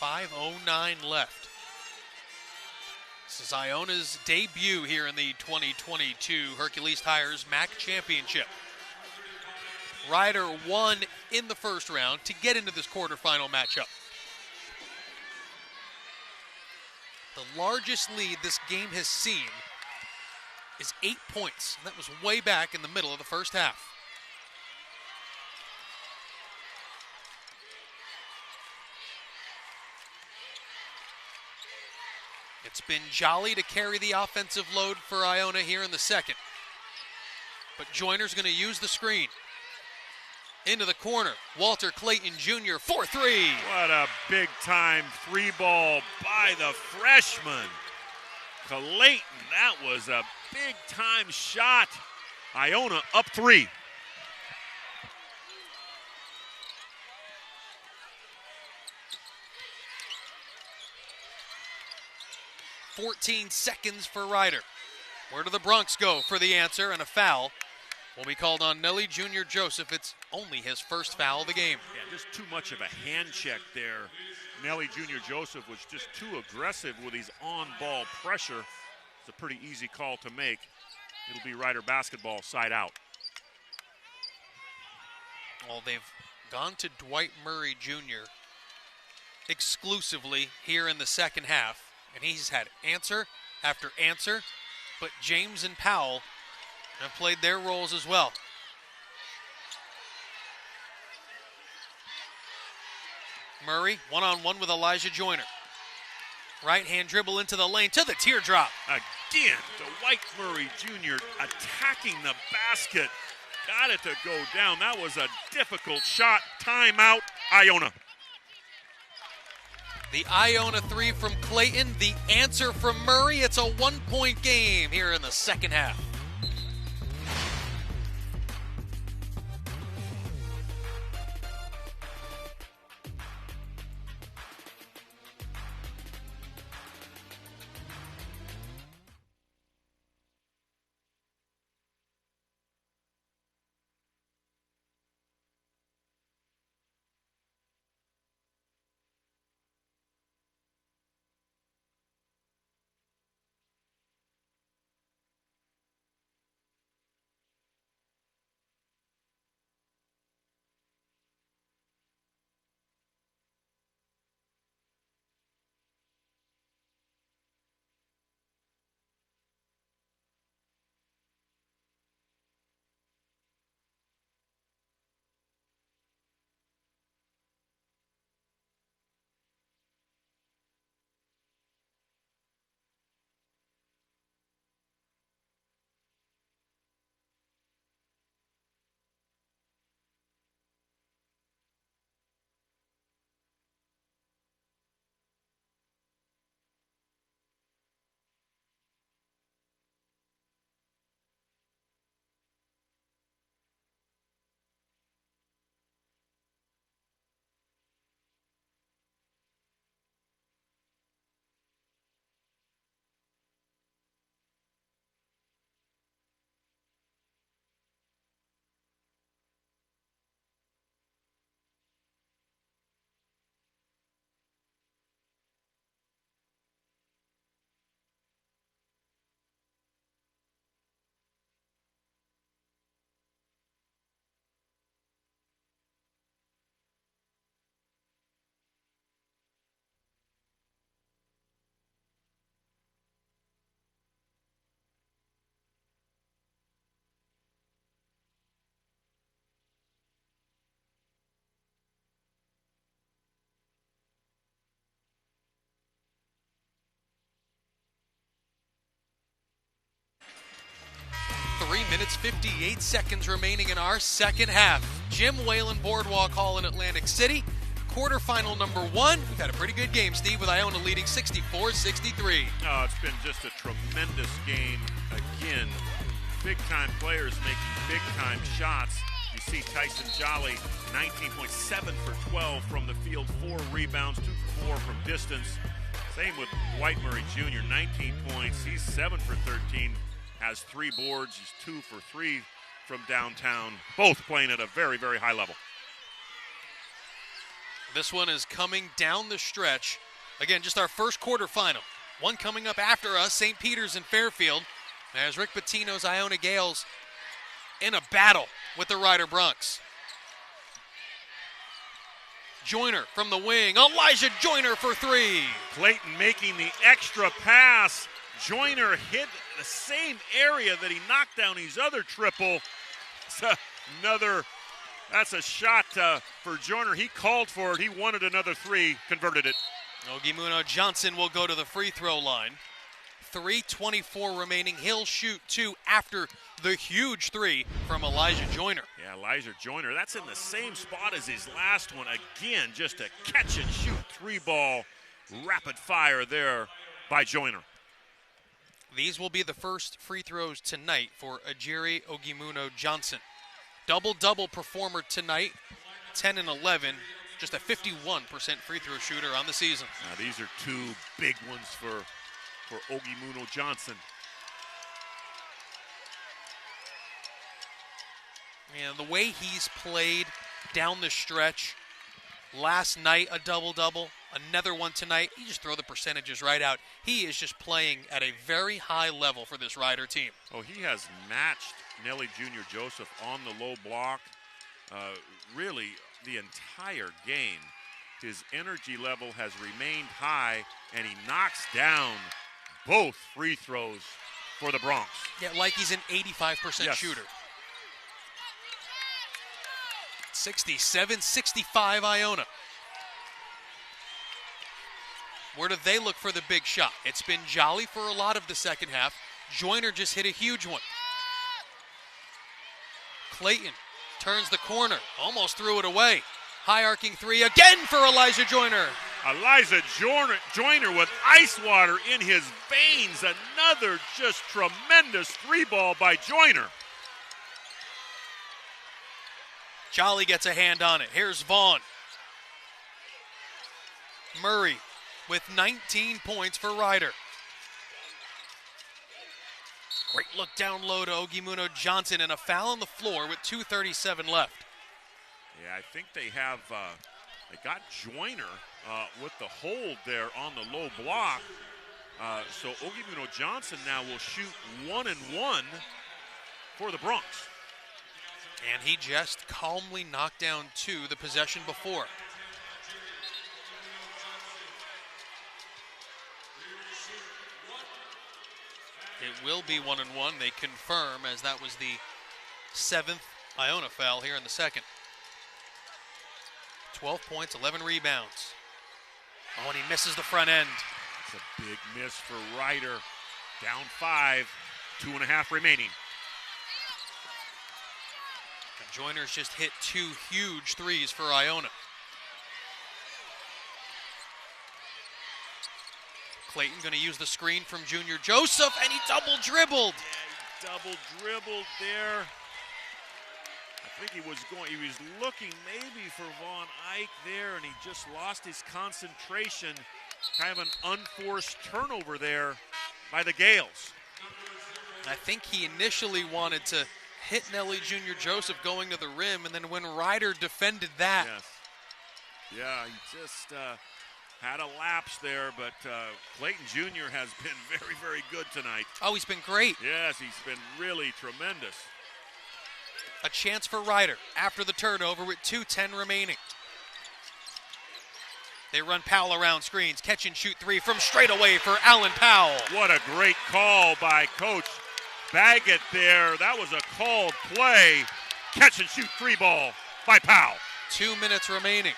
S1: 5:09 left. This is Iona's debut here in the 2022 Hercules Tires MAAC Championship. Ryder won in the first round to get into this quarterfinal matchup. The largest lead this game has seen is 8 points. And that was way back in the middle of the first half. It's been Jolly to carry the offensive load for Iona here in the second. But Joyner's going to use the screen. Into the corner, Walter Clayton Jr. 4-3.
S2: What a big-time three ball by the freshman. Clayton, that was a big-time shot. Iona up 3.
S1: "14 seconds for Ryder. Where do the Bronx go for the answer? And a foul will be called on Nelly Jr. Joseph. It's only his first foul of the game.
S2: Yeah, just too much of a hand check there. Nelly Jr. Joseph was just too aggressive with his on-ball pressure. It's a pretty easy call to make. It'll be Rider basketball side out.
S1: Well, they've gone to Dwight Murray Jr. exclusively here in the second half, and he's had answer after answer, but James and Powell have played their roles as well. Murray, one-on-one with Elijah Joyner. Right-hand dribble into the lane to the teardrop.
S2: Again, Dwight Murray Jr. attacking the basket. Got it to go down. That was a difficult shot. Timeout, Iona.
S1: The Iona three from Clayton, the answer from Murray. It's a 1-point game here in the second half. Minutes, 58 seconds remaining in our second half. Jim Whalen Boardwalk Hall in Atlantic City. Quarterfinal number 1. We've had a pretty good game, Steve, with Iona leading 64-63.
S2: Oh, it's been just a tremendous game. Again, big-time players making big-time shots. You see Tyson Jolly, 19.7 for 12 from the field, 4 rebounds, 2 for 4 from distance. Same with Dwight Murray Jr., 19 points. He's 7 for 13. Has 3 boards. He's 2 for 3 from downtown. Both playing at a very, very high level.
S1: This one is coming down the stretch. Again, just our first quarterfinal. One coming up after us, St. Peter's and Fairfield. As Rick Pitino's Iona Gales in a battle with the Rider Broncs. Joyner from the wing. Elijah Joyner for 3.
S2: Clayton making the extra pass. Joyner hit the same area that he knocked down his other triple. That's a shot for Joyner. He called for it. He wanted another 3, converted it.
S1: Ogimuno Johnson will go to the free throw line. 3:24 remaining. He'll shoot 2 after the huge 3 from Elijah Joyner.
S2: Yeah, Elijah Joyner. That's in the same spot as his last one. Again, just a catch and shoot 3-ball rapid fire there by Joyner.
S1: These will be the first free throws tonight for Ajiri Ogimuno Johnson. Double-double performer tonight, 10 and 11, just a 51% free throw shooter on the season.
S2: Now these are 2 big ones for Ogimuno Johnson.
S1: And the way he's played down the stretch, last night a double-double, another one tonight. You just throw the percentages right out. He is just playing at a very high level for this Rider team.
S2: Oh, he has matched Nelly Jr. Joseph on the low block. Really, the entire game, his energy level has remained high, and he knocks down both free throws for the Bronx.
S1: Yeah, like he's an 85% shooter. 67-65 Iona. Where do they look for the big shot? It's been Jolly for a lot of the second half. Joyner just hit a huge one. Clayton turns the corner, almost threw it away. High arcing three again for Elijah Joyner.
S2: Elijah Joyner with ice water in his veins. Another just tremendous three ball by Joyner.
S1: Jolly gets a hand on it. Here's Vaughn. Murray with 19 points for Rider. Great look down low to Ogimuno Johnson, and a foul on the floor with 2:37 left.
S2: Yeah, I think they have, they got Joyner with the hold there on the low block. So Ogimuno Johnson now will shoot 1 and 1 for the Bronx.
S1: And he just calmly knocked down 2 the possession before. It will be 1 and 1. They confirm, as that was the 7th Iona foul here in the second. 12 points, 11 rebounds. Oh, and he misses the front end.
S2: It's a big miss for Rider. Down 5, 2.5 remaining.
S1: And Joyner's just hit 2 huge threes for Iona. Clayton going to use the screen from Junior Joseph, and he double dribbled.
S2: Yeah, he double dribbled there. I think he was looking maybe for Von Eyck there, and he just lost his concentration. Kind of an unforced turnover there by the Gales.
S1: I think he initially wanted to hit Nelly Junior Joseph going to the rim, and then when Rider defended that.
S2: Yes. Yeah, he just had a lapse there, but Clayton Jr. has been very, very good tonight.
S1: Oh, he's been great.
S2: Yes, he's been really tremendous.
S1: A chance for Rider after the turnover with 2:10 remaining. They run Powell around screens, catch and shoot 3 from straight away for Alan Powell.
S2: What a great call by Coach Baggett there. That was a called play. Catch and shoot 3 ball by Powell.
S1: 2 minutes remaining.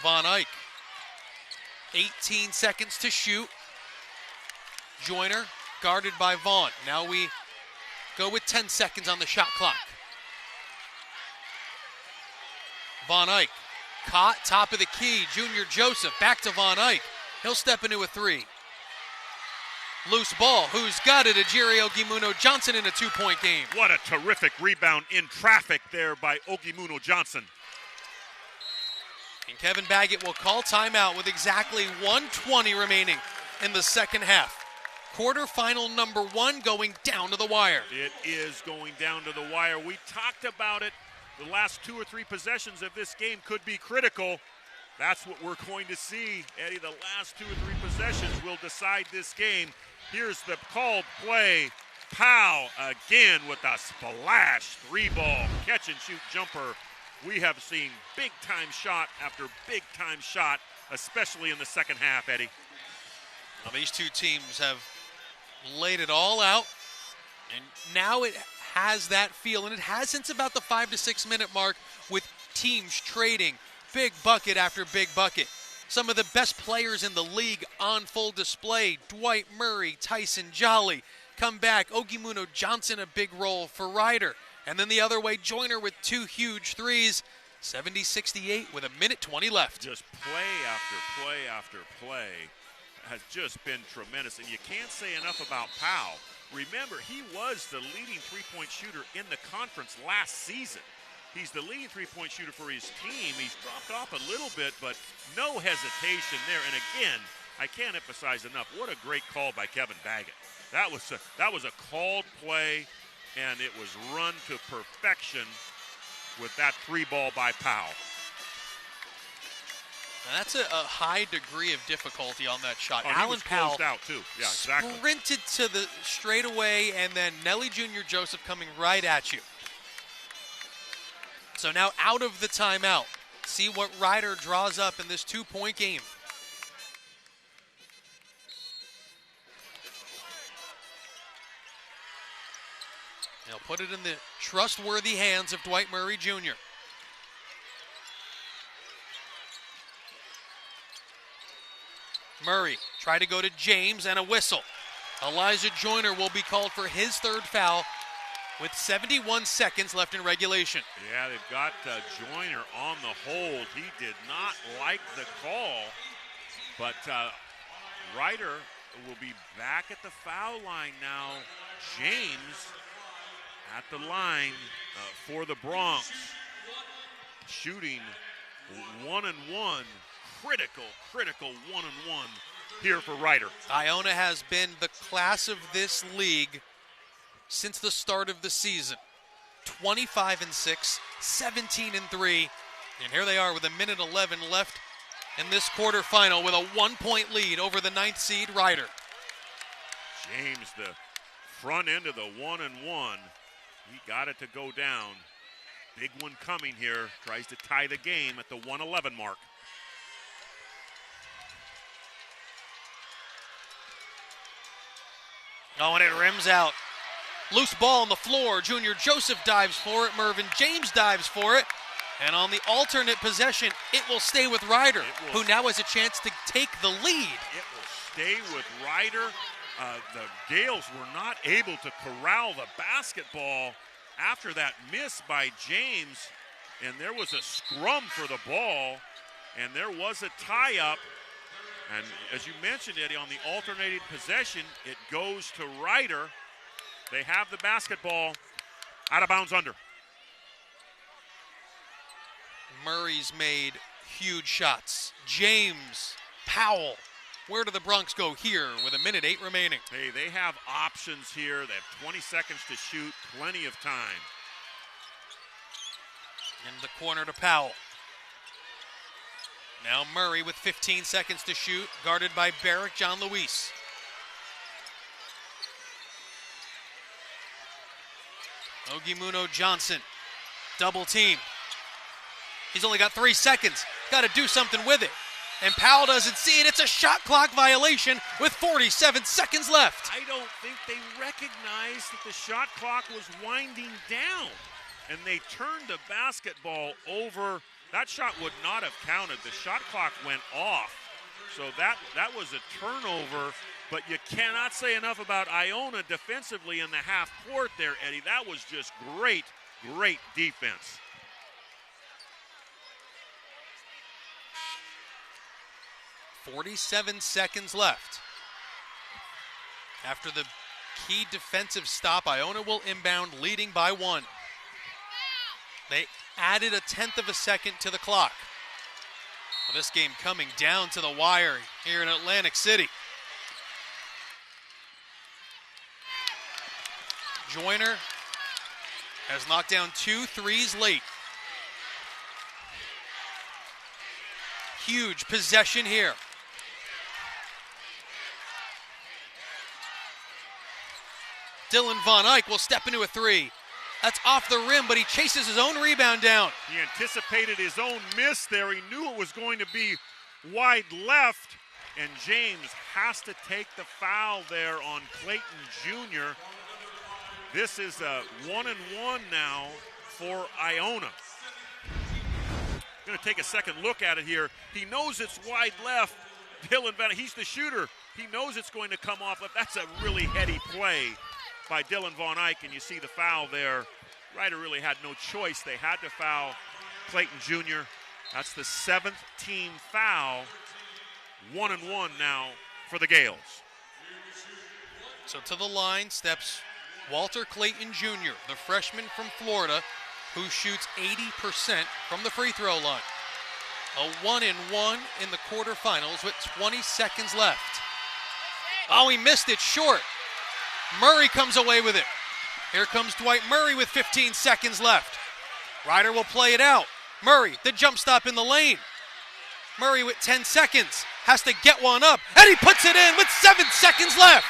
S1: Von Eyck, 18 seconds to shoot. Joyner guarded by Vaughn. Now we go with 10 seconds on the shot clock. Von Eyck caught, top of the key. Junior Joseph back to Von Eyck. He'll step into a 3. Loose ball. Who's got it? Ajiri Ogimuno Johnson in a 2-point game.
S2: What a terrific rebound in traffic there by Ogimuno Johnson.
S1: And Kevin Baggett will call timeout with exactly 1:20 remaining in the second half. Quarterfinal number 1 going down to the wire.
S2: It is going down to the wire. We talked about it. The last 2 or 3 possessions of this game could be critical. That's what we're going to see, Eddie. The last 2 or 3 possessions will decide this game. Here's the called play. Powell again with a splash 3-ball catch and shoot jumper. We have seen big-time shot after big-time shot, especially in the second half, Eddie.
S1: Well, these two teams have laid it all out, and now it has that feel, and it has since about the 5 to 6 minute mark with teams trading big bucket after big bucket. Some of the best players in the league on full display. Dwight Murray, Tyson Jolly come back. Ogimuno Johnson, a big role for Rider. And then the other way, Joyner with 2 huge threes. 70-68 with 1:20 left.
S2: Just play after play after play has just been tremendous. And you can't say enough about Powell. Remember, he was the leading three-point shooter in the conference last season. He's the leading three-point shooter for his team. He's dropped off a little bit, but no hesitation there. And again, I can't emphasize enough, what a great call by Kevin Baggett. That was a called play, and it was run to perfection with that 3-ball by Powell.
S1: Now that's a high degree of difficulty on that shot.
S2: Oh,
S1: Alan Powell
S2: closed out too. Yeah, exactly.
S1: Sprinted to the straightaway, and then Nelly Jr. Joseph coming right at you. So now out of the timeout. See what Ryder draws up in this 2-point game. He'll put it in the trustworthy hands of Dwight Murray Jr. Murray try to go to James and a whistle. Elijah Joyner will be called for his third foul with 71 seconds left in regulation.
S2: Yeah, they've got Joyner on the hold. He did not like the call, but Ryder will be back at the foul line now. James at the line for the Bronx, shooting 1-1. Critical 1-1 here for Ryder.
S1: Iona has been the class of this league since the start of the season. 25-6, 17-3, and here they are with 1:11 left in this quarterfinal with a 1-point lead over the 9th seed Ryder.
S2: James, the front end of the 1-1, he got it to go down. Big one coming here, tries to tie the game at the 1:11 mark.
S1: Oh, and it rims out. Loose ball on the floor. Junior Joseph dives for it. Mervyn James dives for it. And on the alternate possession, it will stay with Ryder, who now has a chance to take the lead.
S2: It will stay with Ryder. The Gales were not able to corral the basketball after that miss by James. And there was a scrum for the ball. And there was a tie-up. And as you mentioned, Eddie, on the alternating possession, it goes to Ryder. They have the basketball out of bounds under.
S1: Murray's made huge shots. James, Powell. Where do the Bronx go here with 1:08 remaining?
S2: Hey, they have options here. They have 20 seconds to shoot, plenty of time.
S1: In the corner to Powell. Now Murray with 15 seconds to shoot, guarded by Barrick John Luis. Ogimuno Johnson, double team. He's only got 3 seconds. Got to do something with it. And Powell doesn't see it. It's a shot clock violation with 47 seconds left.
S2: I don't think they recognized that the shot clock was winding down. And they turned the basketball over. That shot would not have counted. The shot clock went off. So that was a turnover. But you cannot say enough about Iona defensively in the half court there, Eddie. That was just great defense.
S1: .47 seconds left. After the key defensive stop, Iona will inbound, leading by 1. They added 1/10 of a second to the clock. Well, this game coming down to the wire here in Atlantic City. Joyner has knocked down 2 threes late. Huge possession here. Dylan Von Eyck will step into a 3. That's off the rim, but he chases his own rebound down.
S2: He anticipated his own miss there. He knew it was going to be wide left, and James has to take the foul there on Clayton Jr. This is a 1-1 now for Iona. Going to take a second look at it here. He knows it's wide left. Dylan Von Eyck, he's the shooter. He knows it's going to come off left. That's a really heady play by Dylan Von Eyck, and you see the foul there. Ryder really had no choice. They had to foul Clayton Jr. That's the 7th team foul. 1-1 now for the Gales.
S1: So to the line steps Walter Clayton Jr., the freshman from Florida, who shoots 80% from the free throw line. A 1-1 in the quarterfinals with 20 seconds left. Oh, he missed it short. Murray comes away with it. Here comes Dwight Murray with 15 seconds left. Ryder will play it out. Murray, the jump stop in the lane. Murray with 10 seconds, has to get one up, and he puts it in with 7 seconds left.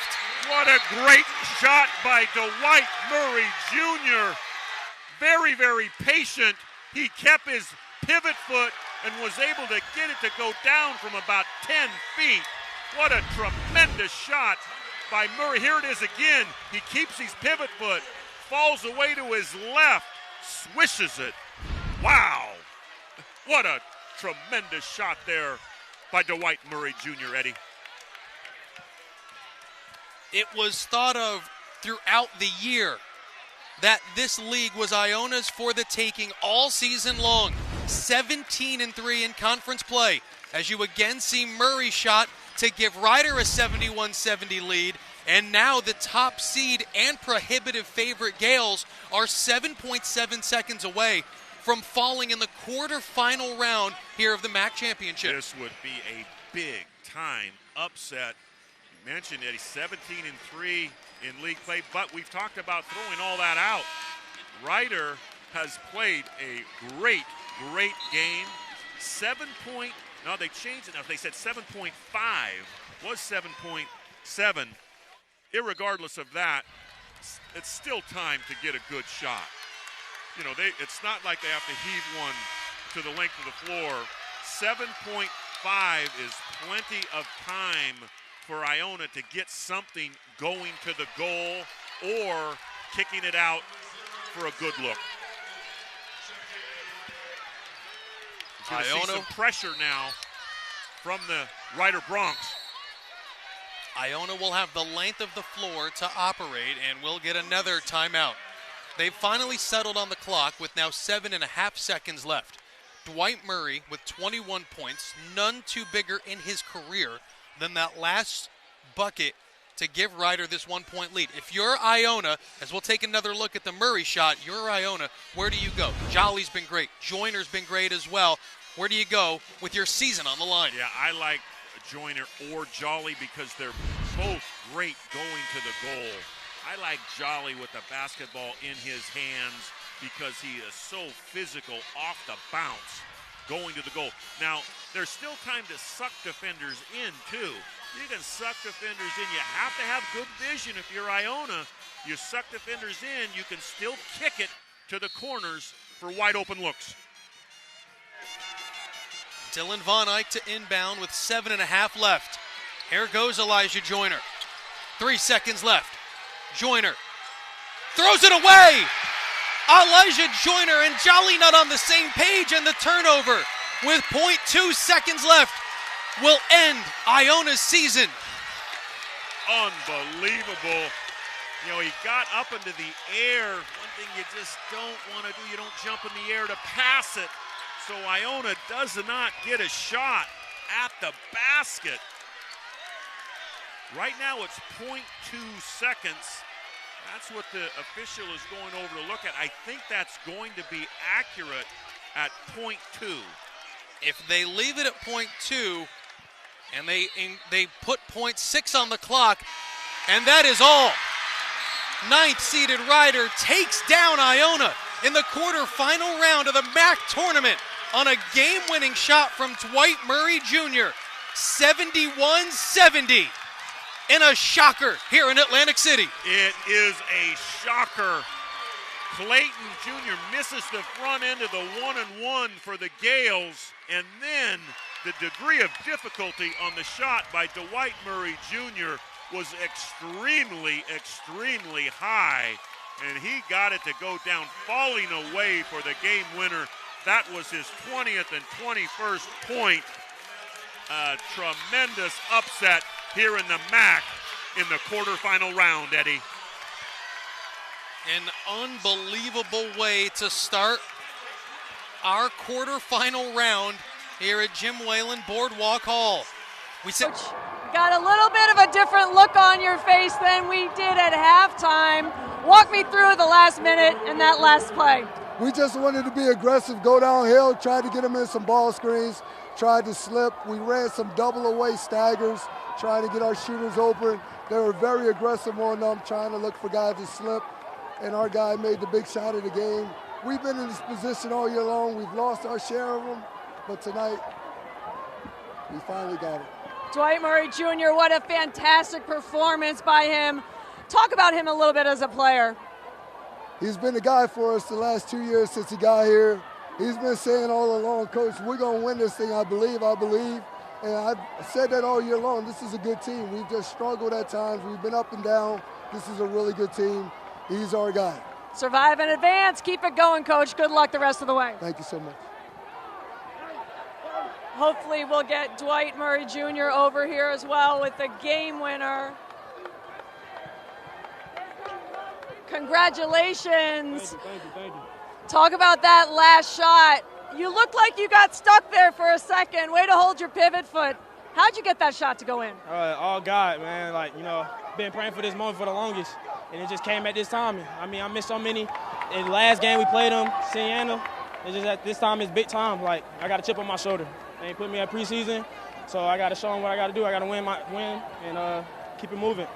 S2: What a great shot by Dwight Murray Jr. Very, very patient. He kept his pivot foot and was able to get it to go down from about 10 feet. What a tremendous shot by Murray. Here it is again. He keeps his pivot foot, falls away to his left, swishes it. Wow. What a tremendous shot there by Dwight Murray Jr., Eddie.
S1: It was thought of throughout the year that this league was Iona's for the taking all season long. 17-3 in conference play, as you again see Murray shot to give Ryder a 71-70 lead, and now the top seed and prohibitive favorite Gales are 7.7 seconds away from falling in the quarterfinal round here of the MAAC Championship.
S2: This would be a big-time upset. You mentioned, Eddie, 17-3 in league play, but we've talked about throwing all that out. Ryder has played a great game. No, they changed it now. They said 7.5 was 7.7. Irregardless of that, it's still time to get a good shot. You know, it's not like they have to heave one to the length of the floor. 7.5 is plenty of time for Iona to get something going to the goal or kicking it out for a good look. Going to see some pressure now from the Ryder Bronx.
S1: Iona will have the length of the floor to operate and will get another timeout. They've finally settled on the clock with now 7.5 seconds left. Dwight Murray with 21 points, none too bigger in his career than that last bucket to give Ryder this 1-point lead. If you're Iona, as we'll take another look at the Murray shot, you're Iona, where do you go? Jolly's been great. Joyner's been great as well. Where do you go with your season on the line?
S2: Yeah, I like Joyner or Jolly because they're both great going to the goal. I like Jolly with the basketball in his hands because he is so physical off the bounce going to the goal. Now, there's still time to suck defenders in, too. You can suck defenders in. You have to have good vision if you're Iona. You suck defenders in, you can still kick it to the corners for wide open looks.
S1: Dylan Von Eyck to inbound with 7.5 left. Here goes Elijah Joyner. 3 seconds left. Joyner throws it away. Elijah Joyner and Jolly not on the same page, and the turnover with 0.2 seconds left will end Iona's season.
S2: Unbelievable. You know, he got up into the air. One thing you just don't want to do, you don't jump in the air to pass it. So Iona does not get a shot at the basket. Right now it's 0.2 seconds. That's what the official is going over to look at. I think that's going to be accurate at 0.2.
S1: If they leave it at 0.2 and they put 0.6 on the clock, and that is all. 9th-seeded Ryder takes down Iona in the quarterfinal round of the MAAC tournament on a game-winning shot from Dwight Murray Jr. 71-70 in a shocker here in Atlantic City.
S2: It is a shocker. Clayton Jr. misses the front end of the 1-and-1 for the Gales, and then the degree of difficulty on the shot by Dwight Murray Jr. was extremely high, and he got it to go down, falling away for the game winner. That was his 20th and 21st point. A tremendous upset here in the MAAC in the quarterfinal round, Eddie.
S1: An unbelievable way to start our quarterfinal round here at Jim Whalen Boardwalk Hall. We
S3: got a little bit of a different look on your face than we did at halftime. Walk me through the last minute and that last play.
S8: We just wanted to be aggressive, go downhill, tried to get them in some ball screens, tried to slip. We ran some double away staggers, trying to get our shooters open. They were very aggressive on them, trying to look for guys to slip, and our guy made the big shot of the game. We've been in this position all year long. We've lost our share of them, but tonight We finally got it.
S3: Dwight Murray Jr., what a fantastic performance by him. Talk about him a little bit as a player.
S8: He's been the guy for us the last 2 years since he got here. He's been saying all along, Coach, we're going to win this thing, I believe. And I've said that all year long. This is a good team. We've just struggled at times. We've been up and down. This is a really good team. He's our guy.
S3: Survive and advance. Keep it going, Coach. Good luck the rest of the way.
S8: Thank you so much.
S3: Hopefully we'll get Dwight Murray Jr. over here as well with the game winner. Congratulations.
S13: Thank you.
S3: Talk about that last shot. You looked like you got stuck there for a second. Way to hold your pivot foot. How'd you get that shot to go in?
S13: All God, man. Been praying for this moment for the longest, and it just came at this time. I mean, I missed so many. In the last game we played them, Iona. It's just at this time it's big time. I got a chip on my shoulder. They ain't put me at preseason, so I got to show them what I got to do. I got to win and keep it moving.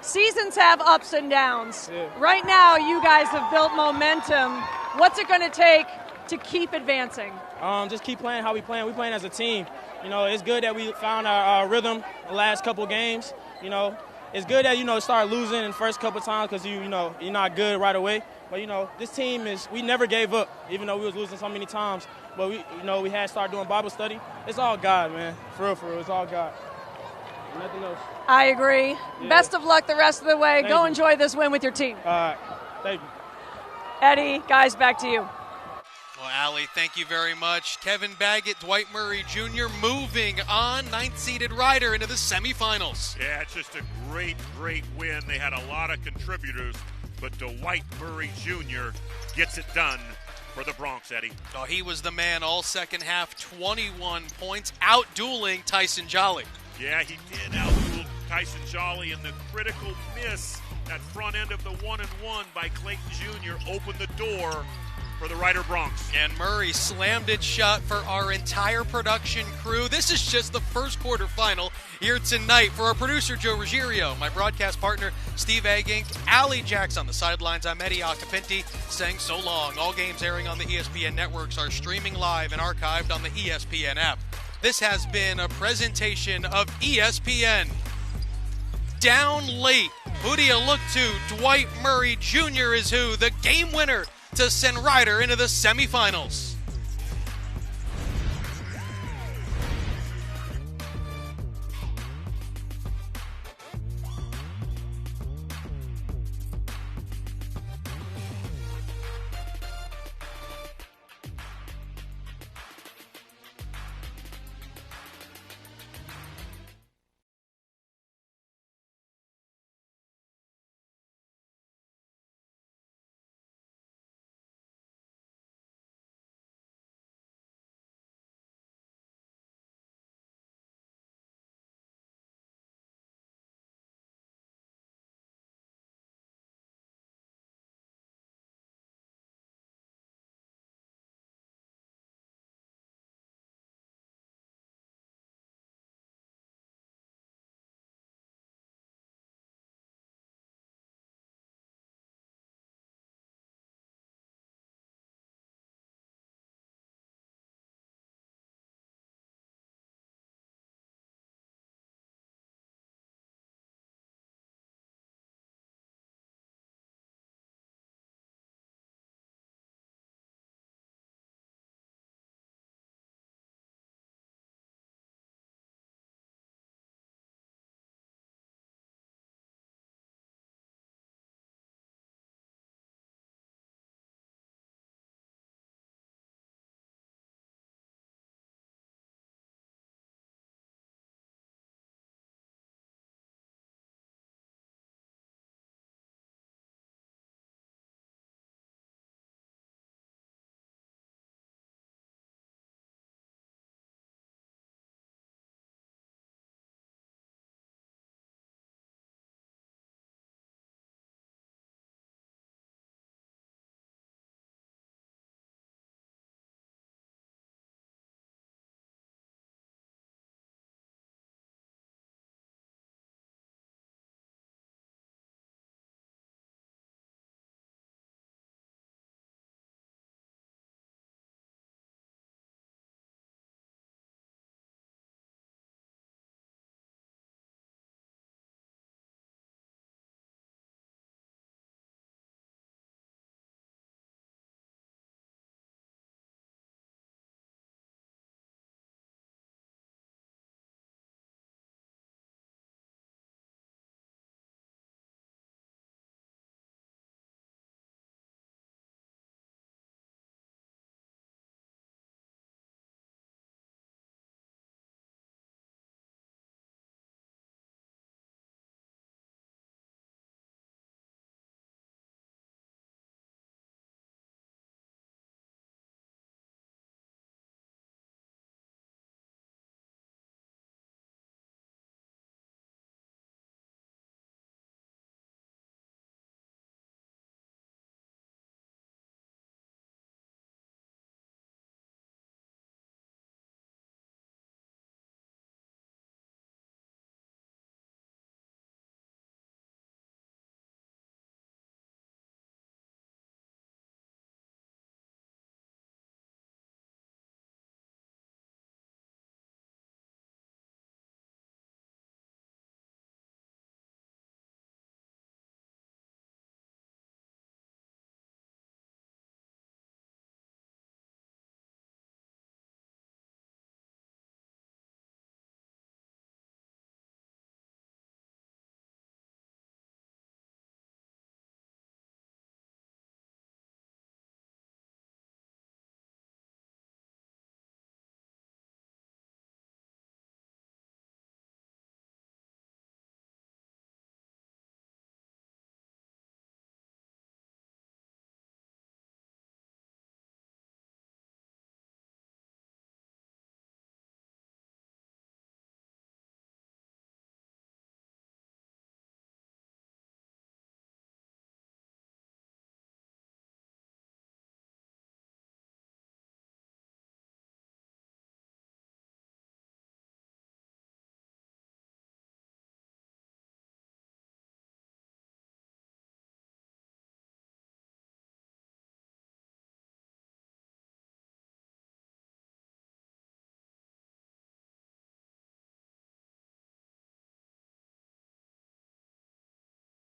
S3: Seasons have ups and downs.
S13: Yeah.
S3: Right now, you guys have built momentum. What's it going to take to keep advancing?
S13: Just keep playing how we playing. We playing as a team. It's good that we found our rhythm the last couple games. It's good that, start losing in the first couple times because, you're not good right away. But, this team we never gave up, even though we was losing so many times. But, we had started doing Bible study. It's all God, man. For real, it's all God. Nothing else.
S3: I agree.
S13: Yeah.
S3: Best of luck the rest of the way.
S13: Thank
S3: Go
S13: you.
S3: enjoy this win with your team.
S13: All right. Thank you.
S3: Eddie, guys, back to you.
S1: Well, Allie, thank you very much. Kevin Baggett, Dwight Murray Jr. moving on, 9th-seeded Rider into the semifinals.
S2: Yeah, it's just a great win. They had a lot of contributors, but Dwight Murray Jr. gets it done for the Bronx, Eddie.
S1: Oh, he was the man all second half, 21 points, out-dueling Tyson Jolly.
S2: Yeah, he did out-duel Tyson Jolly, and the critical miss, that front end of the 1-and-1 by Clayton Jr. opened the door for the Rider Bronx.
S1: And Murray slammed it shut for our entire production crew. This is just the first quarterfinal here tonight. For our producer, Joe Ruggiero, my broadcast partner, Steve Eggink, Allie Jacks on the sidelines, I'm Eddie Acapinti, saying so long. All games airing on the ESPN networks are streaming live and archived on the ESPN app. This has been a presentation of ESPN. Down late. Who do you look to? Dwight Murray Jr. is who? The game winner to send Rider into the semifinals.